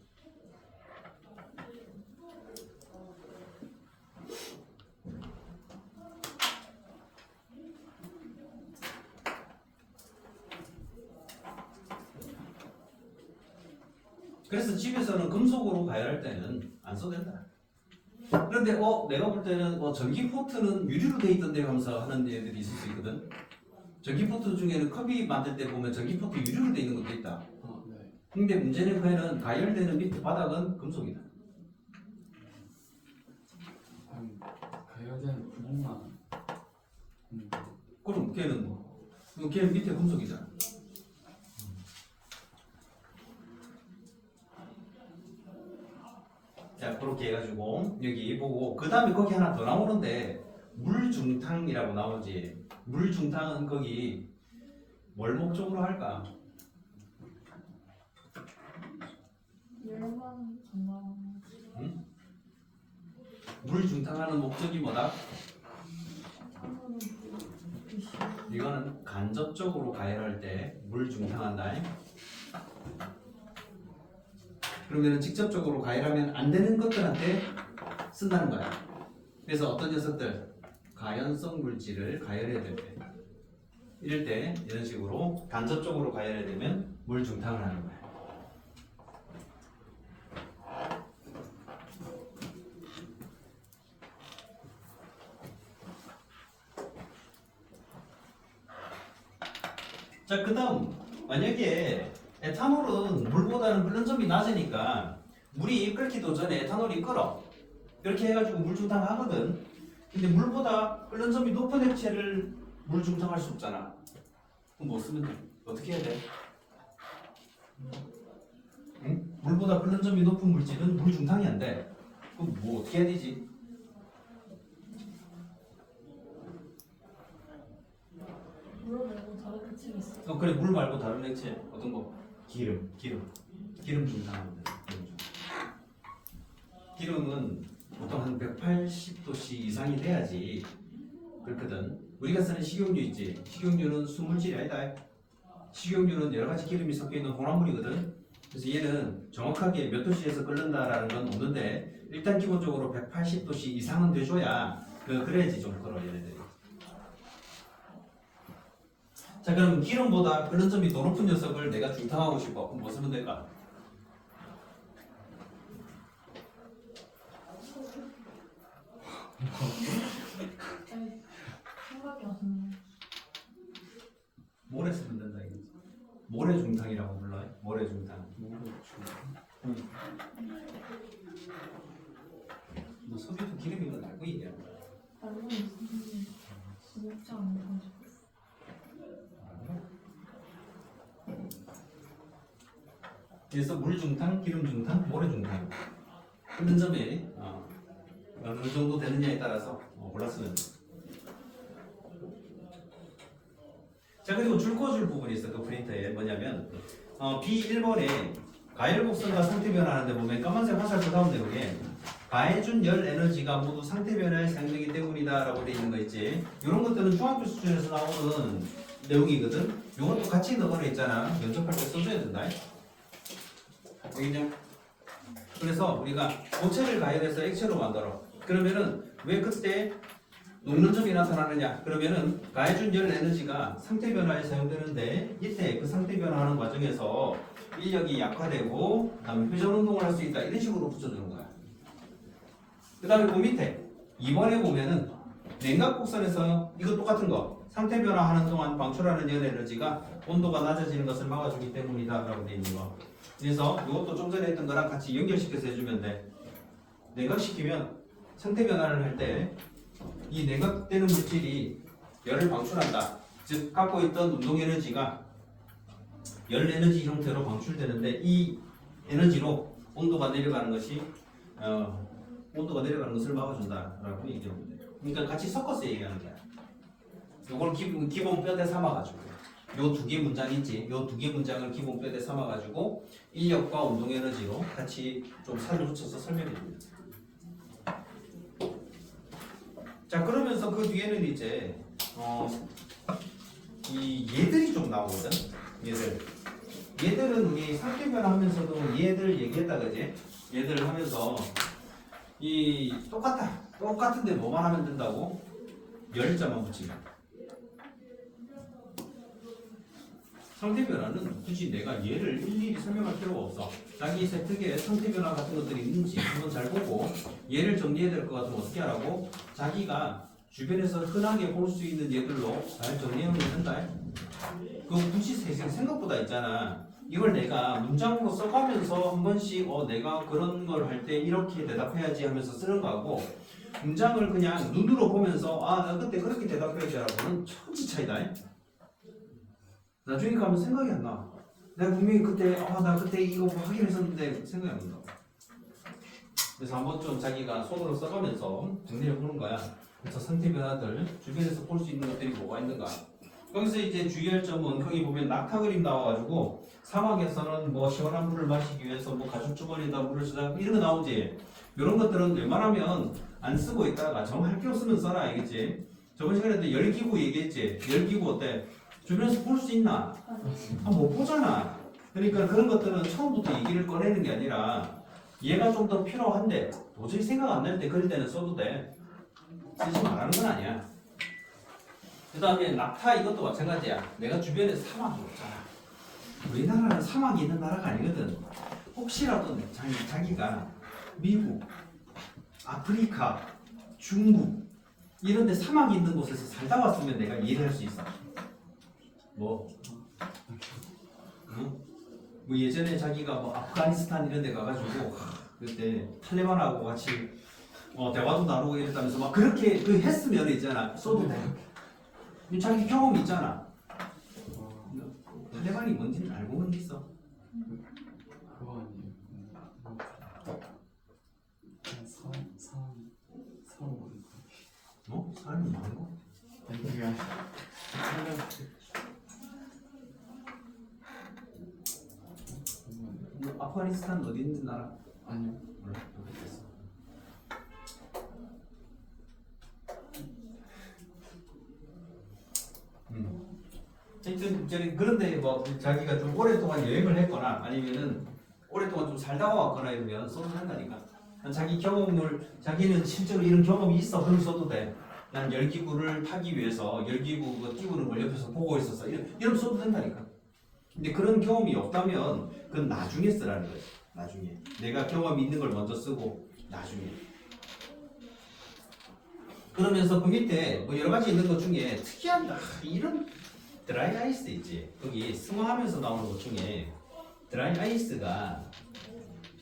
그래서 집에서는 금속으로 가열할 때는 안 써도 된다. 그런데 내가 볼 때는 전기 포트는 유리로 돼 있던데 하면서 하는 애들이 있을 수 있거든. 전기 포트 중에는 컵이 만들 때 보면 전기 포트 유리로 돼 있는 것도 있다. 네. 근데 문제는 그 애는 가열되는 밑에 바닥은 금속이다. 가야 되는 구멍만. 그럼 걔는 뭐? 걔는 밑에 금속이잖아. 자, 그렇게 해가지고 여기 보고 그 다음에 거기 하나 더 나오는데 물중탕이라고 나오지. 물중탕은 거기 뭘 목적으로 할까? 열만 전망. 응? 물중탕하는 목적이 뭐다? 참으로 빛이. 이거는 간접적으로 가열할 때 물중탕한다. 그러면 직접적으로 가열하면 안 되는 것들한테 쓴다는 거야. 그래서 어떤 녀석들 가연성 물질을 가열해야 될 때, 이럴 때 이런 식으로 간접적으로 가열해야 되면 물중탕을 하는 거야. 자, 그 다음 만약에 에탄올은 물보다는 끓는 점이 낮으니까 물이 끓기도 전에 에탄올이 끓어. 그렇게 해가지고 물중탕 하거든. 근데 물보다 끓는 점이 높은 액체를 물중탕할 수 없잖아. 그럼 뭐 쓰면 돼? 어떻게 해야 돼? 응? 물보다 끓는 점이 높은 물질은 물중탕이 안 돼. 그럼 뭐 어떻게 해야 되지? 물 말고 다른 액체가 있어. 그래, 물 말고 다른 액체 어떤 거? 기름 중탕하면 돼. 기름은 보통 한 180도씨 이상이 돼야지 그렇거든. 우리가 쓰는 식용유 있지. 식용유는 순물질이 아니다. 식용유는 여러 가지 기름이 섞여 있는 혼합물이거든. 그래서 얘는 정확하게 몇 도씨에서 끓는다라는 건 없는데 일단 기본적으로 180도씨 이상은 돼줘야 그래야지 좀 끓어 얘네들이. 자, 그럼 기름보다 끓는 점이 더 높은 녀석을 내가 중탕하고 싶어. 그럼 뭐 쓰면 될까? 아니, 생각이 안 나. 모래 쓰면 된다 이거지. 모래 중탕이라고 불러요. 모래 중탕. 너 석유도 기름인 건 알고 있냐? 알고 있는데 무겁지 않아가지고. 그래서 물 중탕, 기름 중탕, 모래 중탕. 끓는 점이 어느 정도 되느냐에 따라서 골랐으면 돼. 자, 그리고 줄 꺼줄 부분이 있어. 그 프린터에 뭐냐면 B1번에 가열 곡선과 상태 변화하는데 보면 까만색 화살표 가운데 보게 가해준 열 에너지가 모두 상태 변화에 사용되기 때문이다 라고 되어 있는 거 있지. 이런 것들은 중학교 수준에서 나오는 내용이거든. 이것도 같이 넣어놓은 있잖아. 면접할 때 써줘야 된다. 알겠냐? 그래서 우리가 고체를 가열해서 액체로 만들어. 그러면은 왜 그때 녹는 점이 나타나느냐? 그러면은 가해준 열 에너지가 상태 변화에 사용되는데 이때 그 상태 변화하는 과정에서 인력이 약화되고 그다음에 회전 운동을 할 수 있다. 이런 식으로 붙여주는 거야. 그다음에 그 밑에 2번에 보면은 냉각 곡선에서 이거 똑같은 거 상태 변화하는 동안 방출하는 열 에너지가 온도가 낮아지는 것을 막아주기 때문이다 라고 되어 있는 거. 그래서 이것도 좀 전에 했던 거랑 같이 연결시켜서 해주면 돼. 냉각시키면 상태 변화를 할 때 이 냉각되는 물질이 열을 방출한다. 즉 갖고 있던 운동 에너지가 열 에너지 형태로 방출되는데 이 에너지로 온도가 내려가는 것이 온도가 내려가는 것을 막아준다라고 얘기하면 돼. 그러니까 같이 섞어서 얘기하는 거야. 이걸 기본 뼈대 삼아가지고 요 두 개 문장 있지. 요 두 개 문장을 기본 뼈대 삼아가지고 인력과 운동 에너지로 같이 좀 살을 붙여서 설명해 줍니다. 자, 그러면서 그 뒤에는 이제 이 얘들이 좀 나오거든. 얘들은 우리 상태 변화하면서도 얘들 얘기했다 그지? 얘들 하면서 이 똑같은데 뭐만 하면 된다고? 열자만 붙이면. 상태 변화는 굳이 내가 얘를 일일이 설명할 필요가 없어. 자기 세특에 상태 변화 같은 것들이 있는지 한번 잘 보고 얘를 정리해야 될 것 같으면 어떻게 하라고? 자기가 주변에서 흔하게 볼 수 있는 얘들로 잘 정리하면 된다. 그 굳이 생각보다 있잖아. 이걸 내가 문장으로 써가면서 한 번씩 내가 그런 걸 할 때 이렇게 대답해야지 하면서 쓰는 거하고 문장을 그냥 눈으로 보면서 나 그때 그렇게 대답해야지라고는 천지 차이다. 나중에 가면 생각이 안 나. 내가 분명히 그때 나 그때 이거 뭐 하긴 했었는데 생각이 안 난다. 그래서 한번 좀 자기가 손으로 써가면서 정리해 보는 거야. 그래서 상태 변화들 주변에서 볼 수 있는 것들이 뭐가 있는가. 거기서 이제 주의할 점은 거기 보면 낙타 그림 나와가지고 사막에서는 뭐 시원한 물을 마시기 위해서 뭐 가죽 주머니에다 물을 쓰자 이런 거 나오지. 이런 것들은 웬만하면 안 쓰고 있다가 정할 게 없으면 써라 알겠지. 저번 시간에도 열기구 얘기했지. 열기구 어때? 주변에서 볼 수 있나? 못 보잖아. 그러니까 그런 것들은 처음부터 얘기를 꺼내는 게 아니라 얘가 좀 더 필요한데 도저히 생각 안 날 때 그럴 때는 써도 돼. 쓰지 말라는 건 아니야. 그 다음에 낙타 이것도 마찬가지야. 내가 주변에 사막이 없잖아. 우리나라는 사막이 있는 나라가 아니거든. 혹시라도 자기가 미국, 아프리카, 중국 이런 데 사막이 있는 곳에서 살다 왔으면 내가 이해를 할 수 있어. 뭐? 응? 뭐 예전에 자기가 뭐 아프가니스탄 이런 데 가가지고 그때 탈레반하고 같이 대화도 나누고 이랬다면서 막 그렇게 했으면 있잖아. 써도 돼. 자기 경험이 있잖아. 탈레반이 뭔지는 알고는 있어. 그거 아니에요. 사람 오는 거. 뭐? 사람이 많은 거? 아니 그게 아니라 뭐 아프가니스탄 어디 있는 나라? 아니요. 몰라. 모르겠어. 하여튼 그런데 뭐 자기가 좀 오랫동안 여행을 했거나 아니면은 오랫동안 좀 살다가 왔거나 이러면 써도 된다니까. 자기 경험을 자기는 실제로 이런 경험이 있어 그럼 써도 돼. 난 열기구를 타기 위해서 열기구 그 띄우는 걸 옆에서 보고 있었어. 이러면 써도 된다니까. 근데 그런 경험이 없다면 그건 나중에 쓰라는 거지. 나중에 내가 경험이 있는 걸 먼저 쓰고 나중에. 그러면서 그 밑에 뭐 여러 가지 있는 것 중에 특이한 이런 드라이 아이스 있지. 거기 승화하면서 나오는 것 중에 드라이 아이스가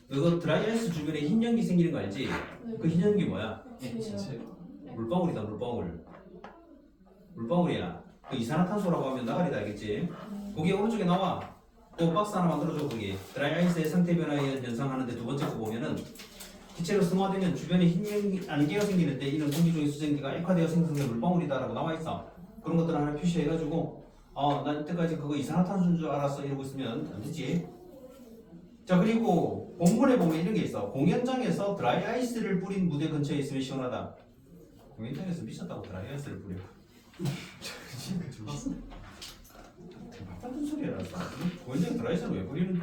이거 드라이 아이스 주변에 흰 연기 생기는 거 알지? 그 흰 연기 뭐야? 전체 물방울이다 물방울. 물방울이야. 그 이산화탄소라고 하면 나가리다 알겠지? 거기 오른쪽에 나와. 그 박스 하나 만들어줘 거기. 드라이 아이스의 상태 변화에 연상하는데 두 번째 거 보면은 기체로 승화되면 주변에 흰 연기 안개가 생기는데 이는 공기 중의 수증기가 액화되어 생성된 물방울이다라고 나와 있어. 그런 것들 하나 표시해가지고 난 이때까지 그거 이산화탄소인 줄 알았어 이러고 있으면 안 되지. 자 그리고 본문에 보면 이런 게 있어. 공연장에서 드라이 아이스를 뿌린 무대 근처에 있으면 시원하다. 공연장에서 미쳤다고 드라이 아이스를 뿌려. 같은 소리야. 공연장에 드라이 아이스를 왜 뿌리는데?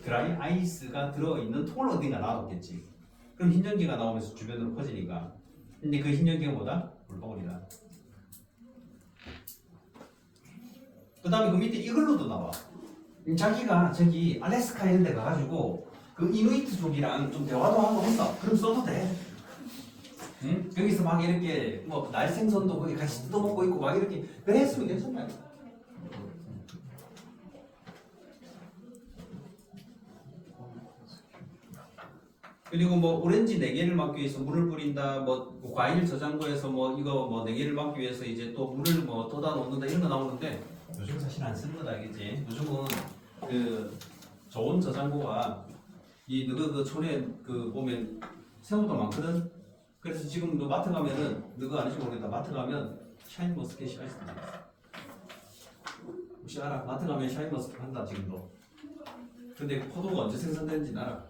드라이 아이스가 들어있는 통을 어딘가 놔뒀겠지. 그럼 흰 연기가 나오면서 주변으로 퍼지니까. 근데 그 흰 연기가 뭐다? 물방울이다. 그 다음에 그 밑에 이걸로도 나와. 자기가 저기 알래스카 이런 데 가가지고 그 이누이트족이랑 좀 대화도 하고 했어. 그럼 써도 돼. 응? 여기서 막 이렇게 뭐 날생선도 거기 같이 뜯어먹고 있고 막 이렇게 그래 했으면 괜찮다. 그리고 뭐 오렌지 4개를 막기 위해서 물을 뿌린다. 뭐 과일 저장고에서 뭐 이거 뭐 4개를 막기 위해서 이제 또 물을 뭐 떠다 놓는다 이런 거 나오는데 요즘 사실 안 쓰는 거다 알겠지? 요즘은 그 좋은 저장고가 이 너가 그 촌에 그 보면 생각보다 많거든. 그래서 지금 너 마트 가면은 너가 아는지 모르겠다. 마트 가면 샤인 머스켓이 아이스 나와. 혹시 알아? 마트 가면 샤인 머스켓 한다 지금도. 근데 포도가 언제 생산되는지 알아?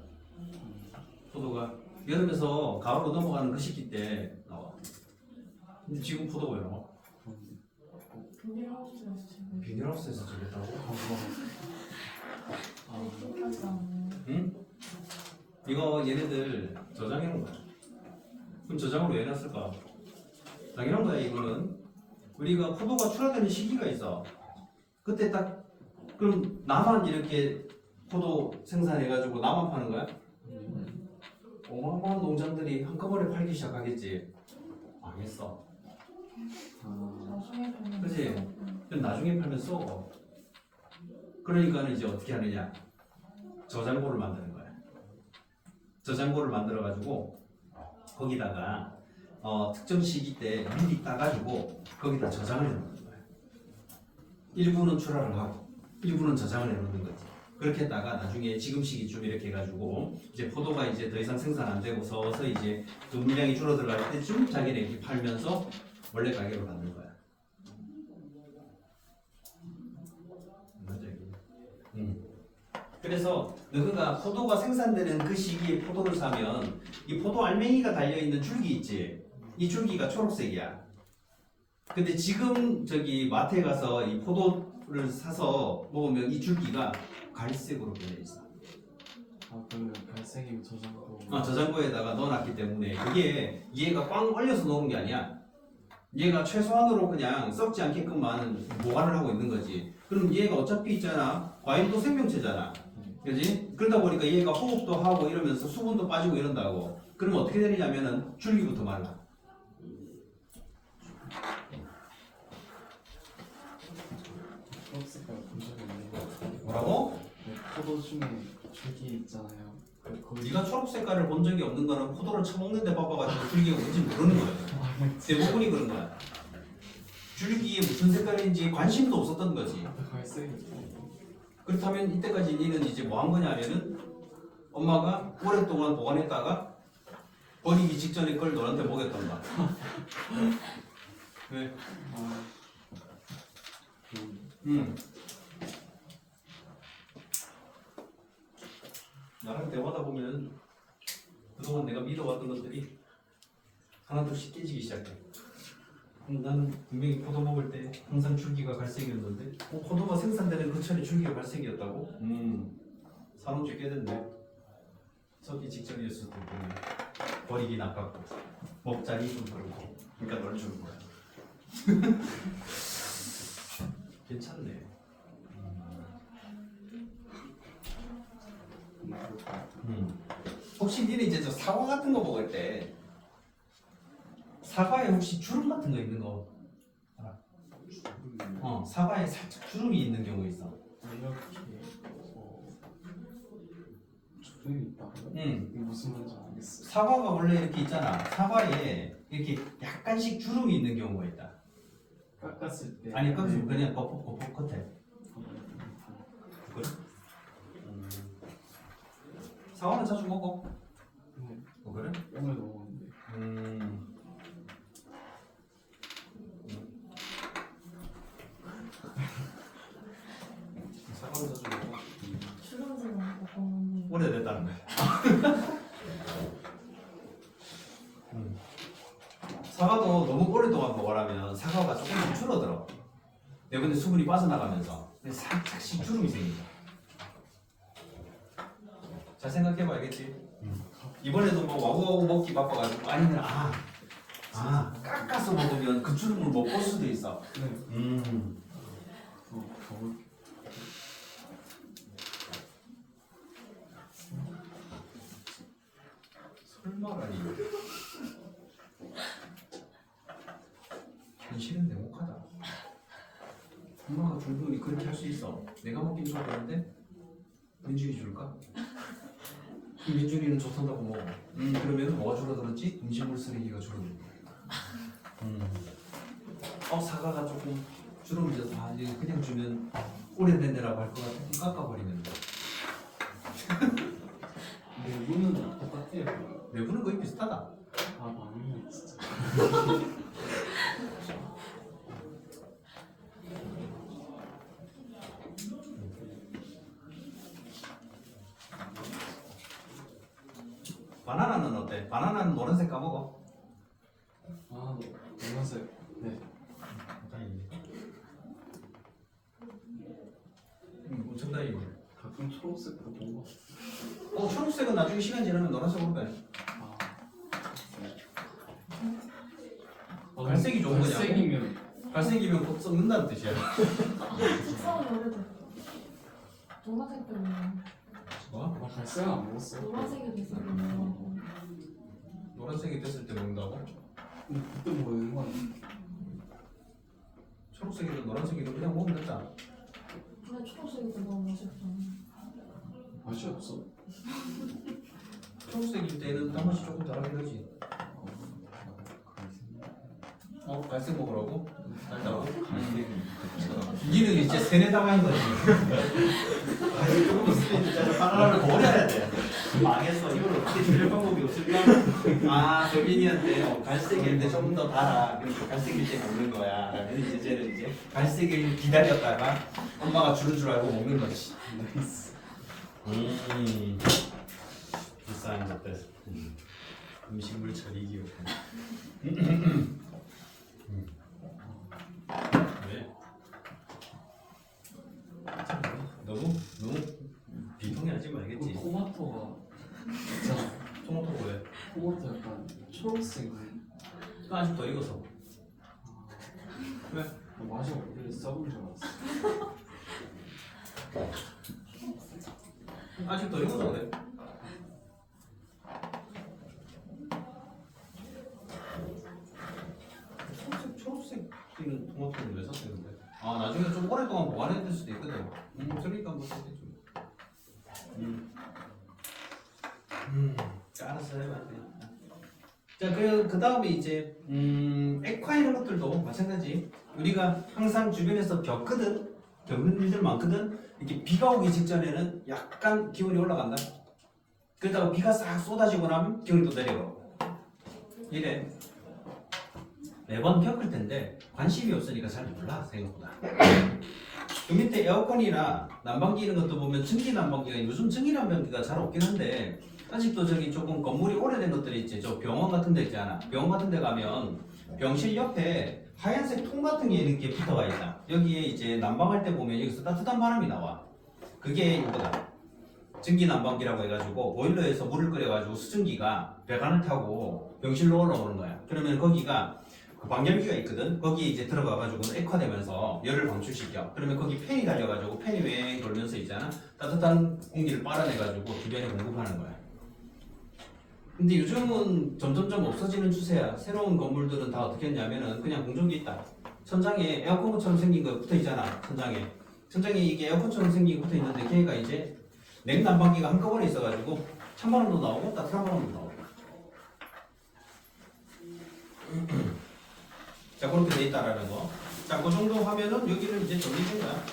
포도가 여름에서 가을로 넘어가는 그 시기 때 나와. 근데 지금 포도가 왜 나와? 비닐하우스에서 지금 비닐하우스에서 저랬다고? 신기하지 않아요? 응? 이거 얘네들 저장해놓은 거야. 그럼 저장을 왜 해놨을까? 당연한 거야 이거는. 우리가 포도가 출하되는 시기가 있어. 그때 딱 그럼 나만 이렇게 포도 생산해가지고 나만 파는 거야? 어마어마한 농장들이 한꺼번에 팔기 시작하겠지. 망했어. 나중에 보면 그치? 그럼 나중에 팔면 써. 그러니까는 이제 어떻게 하느냐? 저장고를 만드는 거야. 저장고를 만들어 가지고 거기다가 특정 시기 때 미리 따가지고 거기다 저장을 해놓는 거야. 일부는 출하를 하고 일부는 저장을 해놓는 거지. 그렇게 했다가 나중에 지금 시기쯤 이렇게 해가지고 이제 포도가 이제 더 이상 생산 안 되고 서서히 이제 그 물량이 줄어들어갈 때쯤 자기네끼리 팔면서 원래 가격을 받는 거야. 그래서 너가 포도가 생산되는 그 시기에 포도를 사면 이 포도 알맹이가 달려있는 줄기 있지? 이 줄기가 초록색이야. 근데 지금 저기 마트에 가서 이 포도를 사서 먹으면 이 줄기가 갈색으로 변해 있어. 아 그러면 갈색이면 저장고. 저장고에다가 넣어놨기 때문에 그게 얘가 꽝 얼려서 넣은 게 아니야. 얘가 최소한으로 그냥 썩지 않게끔만 보관을 하고 있는 거지. 그럼 얘가 어차피 있잖아. 과일도 생명체잖아. 그지? 그러다 보니까 얘가 호흡도 하고 이러면서 수분도 빠지고 이런다고. 그러면 어떻게 되느냐면은 줄기부터 말라. 초록색깔 본 적이 없네요. 뭐라고? 네, 포도 중에 줄기 있잖아요. 거기 네가 초록 색깔을 본 적이 없는 거는 포도를 처먹는데 바빠가지고 줄기가 뭔지 모르는 거야. 대부분이 그런 거야. 줄기에 무슨 색깔인지 관심도 없었던 거지. 앞에 갈색이 있고. 그렇다면 이때까지 니는 이제 뭐 한 거냐면은 엄마가 오랫동안 보관했다가 버리기 직전에 그걸 너한테 먹였던 거야. 왜? 아, 나랑 대화하다 보면 그동안 내가 믿어왔던 것들이 하나둘씩 깨지기 시작해. 나는 분명히 포도 먹을 때 항상 줄기가 갈색이었는데 포도가 생산되는 그 철에 줄기가 갈색이었다고? 사놓은 지 꽤 됐네. 썩기 직전이었을 때 보면 버리긴 아깝고 먹자니 좀 그렇고 그러니까 널 주는 거야. 괜찮네. 혹시 니네 이제 저 사과 같은 거 먹을 때 사과에 혹시 주름 같은 거 있는 거 알아? 사과에 살짝 주름이 있는 경우 있어. 이렇게 주름이 있다고요? 이게 무슨 말인지 모르겠어요. 사과가 원래 이렇게 있잖아. 사과에 이렇게 약간씩 주름이 있는 경우가 있다. 깎았을 때 아니 깎으면 그냥 버벅 겉에. 그래? 사과는 자주 먹어. 네, 그래? 오늘 먹었는데 사과는 자주 먹어. 주름색은 먹었는데 오래됐다는 거야. 사과도 너무 오랫동안 보관하면 사과가 조금씩 줄어들어. 내분의 수분이 빠져나가면서 살짝씩 주름이 생긴다. 잘 생각해봐 알겠지? 이번에도 뭐 와구와구 먹기 바빠가지고 아니면 깎아서 먹으면 그 주름을 못 볼 수도 있어. 네. 겨울 설마라니. 현실은 냉혹하다. 엄마가 충분히 그렇게 할 수 있어. 내가 먹긴 좋아하는데 민준이 줄까? 민준이는 좋단다고 먹어. 그러면 뭐가 줄어들었지? 음식물 쓰레기가 줄어들고. 사과가 조금 주름이 져서 이제 그냥 주면 오래된 애라고 할 것 같아. 깎아버리면 돼. 내부는 똑같아요. 내부는 거의 비슷하다. 아 망했네 진짜. 바나나는 어때? 바나나는 노란색 까먹어. 아 노란색. 네. 엄청 다행이네. 가끔 초록색도 본 거. 초록색은 나중에 시간 지나면 노란색으로 변해. 갈색이 좋은 거냐고? 갈색이면 곧 썩는다는 뜻이야. 식사는 오래됐어. 노란색 때문에 뭐? 나 갈색은 안 먹었어요. 노란색이 됐었거든요. 노란색이 됐을 때 먹는다고? 근데 그때 먹는 거 아니야? 초록색이든 노란색이든 그냥 먹으면 됐잖아. 근데 초록색이 들어가면 맛이 없어. 초록색일 때는 단맛이 조금 덜하긴 하지. 갈색 먹으라고? 달다고? 니는 이제 세뇌 당한 거지. 아니 조금 있으면 진짜 하나를 버려야 돼. 망했어. 이걸 어떻게 줄일 방법이 없을까? 아 소빈이한테 갈색일 때 좀 더 달아. 그러니까 갈색일 때 먹는 거야. 그러면 이제 쟤는 이제 갈색일 기다렸다가 엄마가 주는 줄 알고 먹는 거지. 나이스. 불쌍한 것들. 음식물 처리기. 왜? 너무 비통해하지 말겠지. 토마토가 진짜 토마토 왜? 토마토 약간 초록색 아직 더 익어서. 왜? 맛이 없길래 썩은 줄 알았어. 아직 더 익어서 그래. 초록색이는 토마토는 왜 샀었는데? 아 나중에 좀 오랫동안 보관해야 될 수도 있거든. 그러니까 뭐 샀겠지. 알았어 해봐. 자, 그 다음에 이제 액화 이런 것들도 마찬가지. 우리가 항상 주변에서 겪는 일들 많거든. 이렇게 비가 오기 직전에는 약간 기온이 올라간다. 그러다가 비가 싹 쏟아지고 나면 기온이 또 내려가고. 이래. 매번 겪을 텐데 관심이 없으니까 잘 몰라 생각보다. 그 밑에 에어컨이나 난방기 이런 것도 보면 전기 난방기가 요즘 전기 난방기가 잘 없긴 한데 아직도 저기 조금 건물이 오래된 것들이 있지. 저 병원 같은 데 있잖아. 병원 같은 데 가면 병실 옆에 하얀색 통 같은 게 이렇게 붙어가 있다. 여기에 이제 난방할 때 보면 여기서 따뜻한 바람이 나와. 그게 이거다. 전기 난방기라고 해가지고 보일러에서 물을 끓여가지고 수증기가 배관을 타고 병실로 올라오는 거야. 그러면 거기가 그 방열기가 있거든. 거기 이제 들어가가지고 액화되면서 열을 방출시켜. 그러면 거기 팬이 달려가지고 팬이 웽 돌면서 있잖아. 따뜻한 공기를 빨아내가지고 주변에 공급하는 거야. 근데 요즘은 점점점 없어지는 추세야. 새로운 건물들은 다 어떻게 했냐면은 그냥 공정기 있다. 천장에 에어컨처럼 생긴 거 붙어 있잖아. 천장에 이게 에어컨처럼 생긴 거 붙어 있는데 걔가 이제 냉난방기가 한꺼번에 있어가지고 찬바람도 나오고 따뜻한 바람도 나오고. 자, 그렇게 돼 있다라는 거. 자, 그 정도 하면은 여기는 이제 정리된 거야.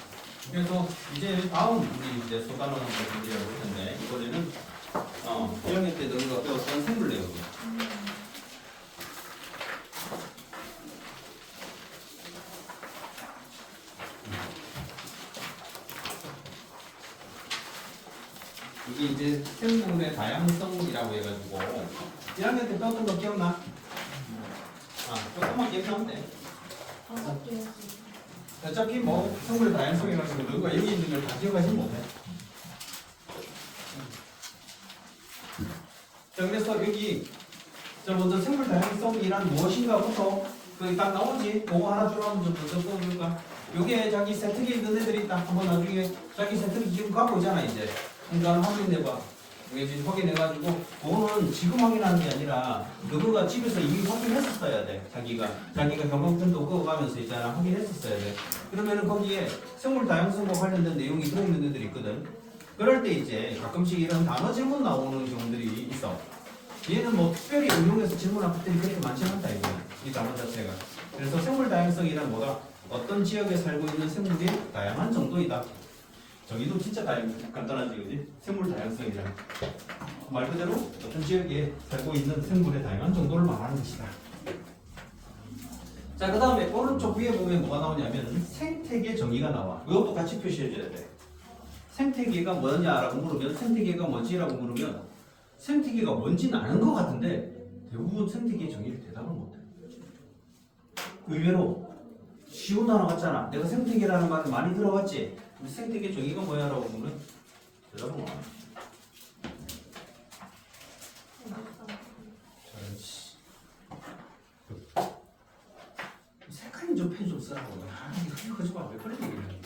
그래서 이제 다음 우리 이제 소단원 문제라고 할 텐데 이번에는 1학년 때 너희가 배웠던 생물 내용이. 이게 이제 생물의 다양성이라고 해가지고 1학년 때 배웠던 거 기억나? 조금만 기억하면 돼. 다섯 개. 어차피 뭐 생물의 다양성이 가지고 너가 여기 있는 걸 다 기억하지는 못해. 자, 그래서 여기 자 먼저 생물 다양성이란 무엇인가부터 거기 딱 나오지. 그거 하나 줄하면 좀 먼저 써볼까? 요게 자기 세특에 있는 애들이 있다. 한번 나중에 자기 세특 지금 갖고 있잖아 이제. 그러니까 확인해봐. 이게 지금 확인해가지고 그거는 지금 확인하는 게 아니라 너가 집에서 이미 확인했었어야 돼. 자기가 경광펜도 그어가면서 있잖아. 확인했었어야 돼. 그러면은 거기에 생물 다양성과 관련된 내용이 들어있는 애들이 있거든. 그럴 때 이제 가끔씩 이런 단어 질문 나오는 경우들이 있어. 얘는 뭐 특별히 응용해서 질문한 것들이 그렇게 많지 않다 이거는 이 단어 자체가. 그래서 생물 다양성이란 뭐다? 어떤 지역에 살고 있는 생물이 다양한 정도이다. 저기도 진짜 간단하지, 그지? 생물 다양성이란 말 그대로 어떤 지역에 살고 있는 생물의 다양한 정도를 말하는 것이다. 자, 그 다음에 오른쪽 위에 보면 뭐가 나오냐면 생태계 정의가 나와. 이것도 같이 표시해줘야 돼. 생태계가 뭐냐라고 물으면 생태계가 뭐지라고 물으면 생태계가 뭔지는 아는 것 같은데 대부분 생태계 정의를 대답을 못해. 의외로 쉬운 단어 같잖아. 내가 생태계라는 말을 많이 들어봤지. 근데 생태계 정의가 뭐야라고 물으면 대답을 못해. 색깔이 좀 펜 좀 쓰라고. 이거 하지 마. 왜 그런 얘기를 해?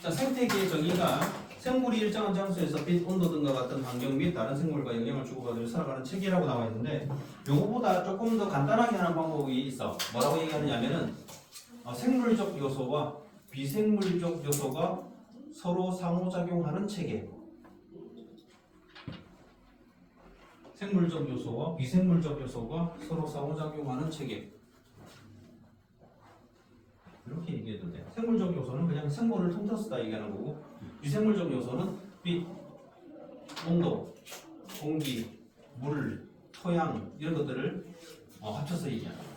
자, 생태계의 정의가 생물이 일정한 장소에서 빛, 온도 등과 같은 환경 및 다른 생물과 영향을 주고받으며 살아가는 체계라고 나와 있는데 요거보다 조금 더 간단하게 하는 방법이 있어. 뭐라고 얘기하느냐면은 생물적 요소와 비생물적 요소가 서로 상호작용하는 체계. 생물적 요소와 비생물적 요소가 서로 상호작용하는 체계. 이렇게 얘기해도 돼. 생물적 요소는 그냥 생물을 통틀어서 다 얘기하는 거고, 비생물적 요소는 빛, 온도, 공기, 물, 토양 이런 것들을 합쳐서 얘기하는 거야.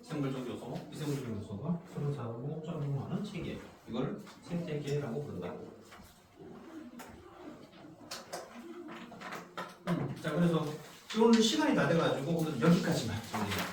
생물적 요소, 비생물적 요소가 서로 상호작용하는 체계. 이걸 생태계라고 부른다고. 자, 그래서 오늘 시간이 다 돼가지고 오늘 여기까지만 정리해.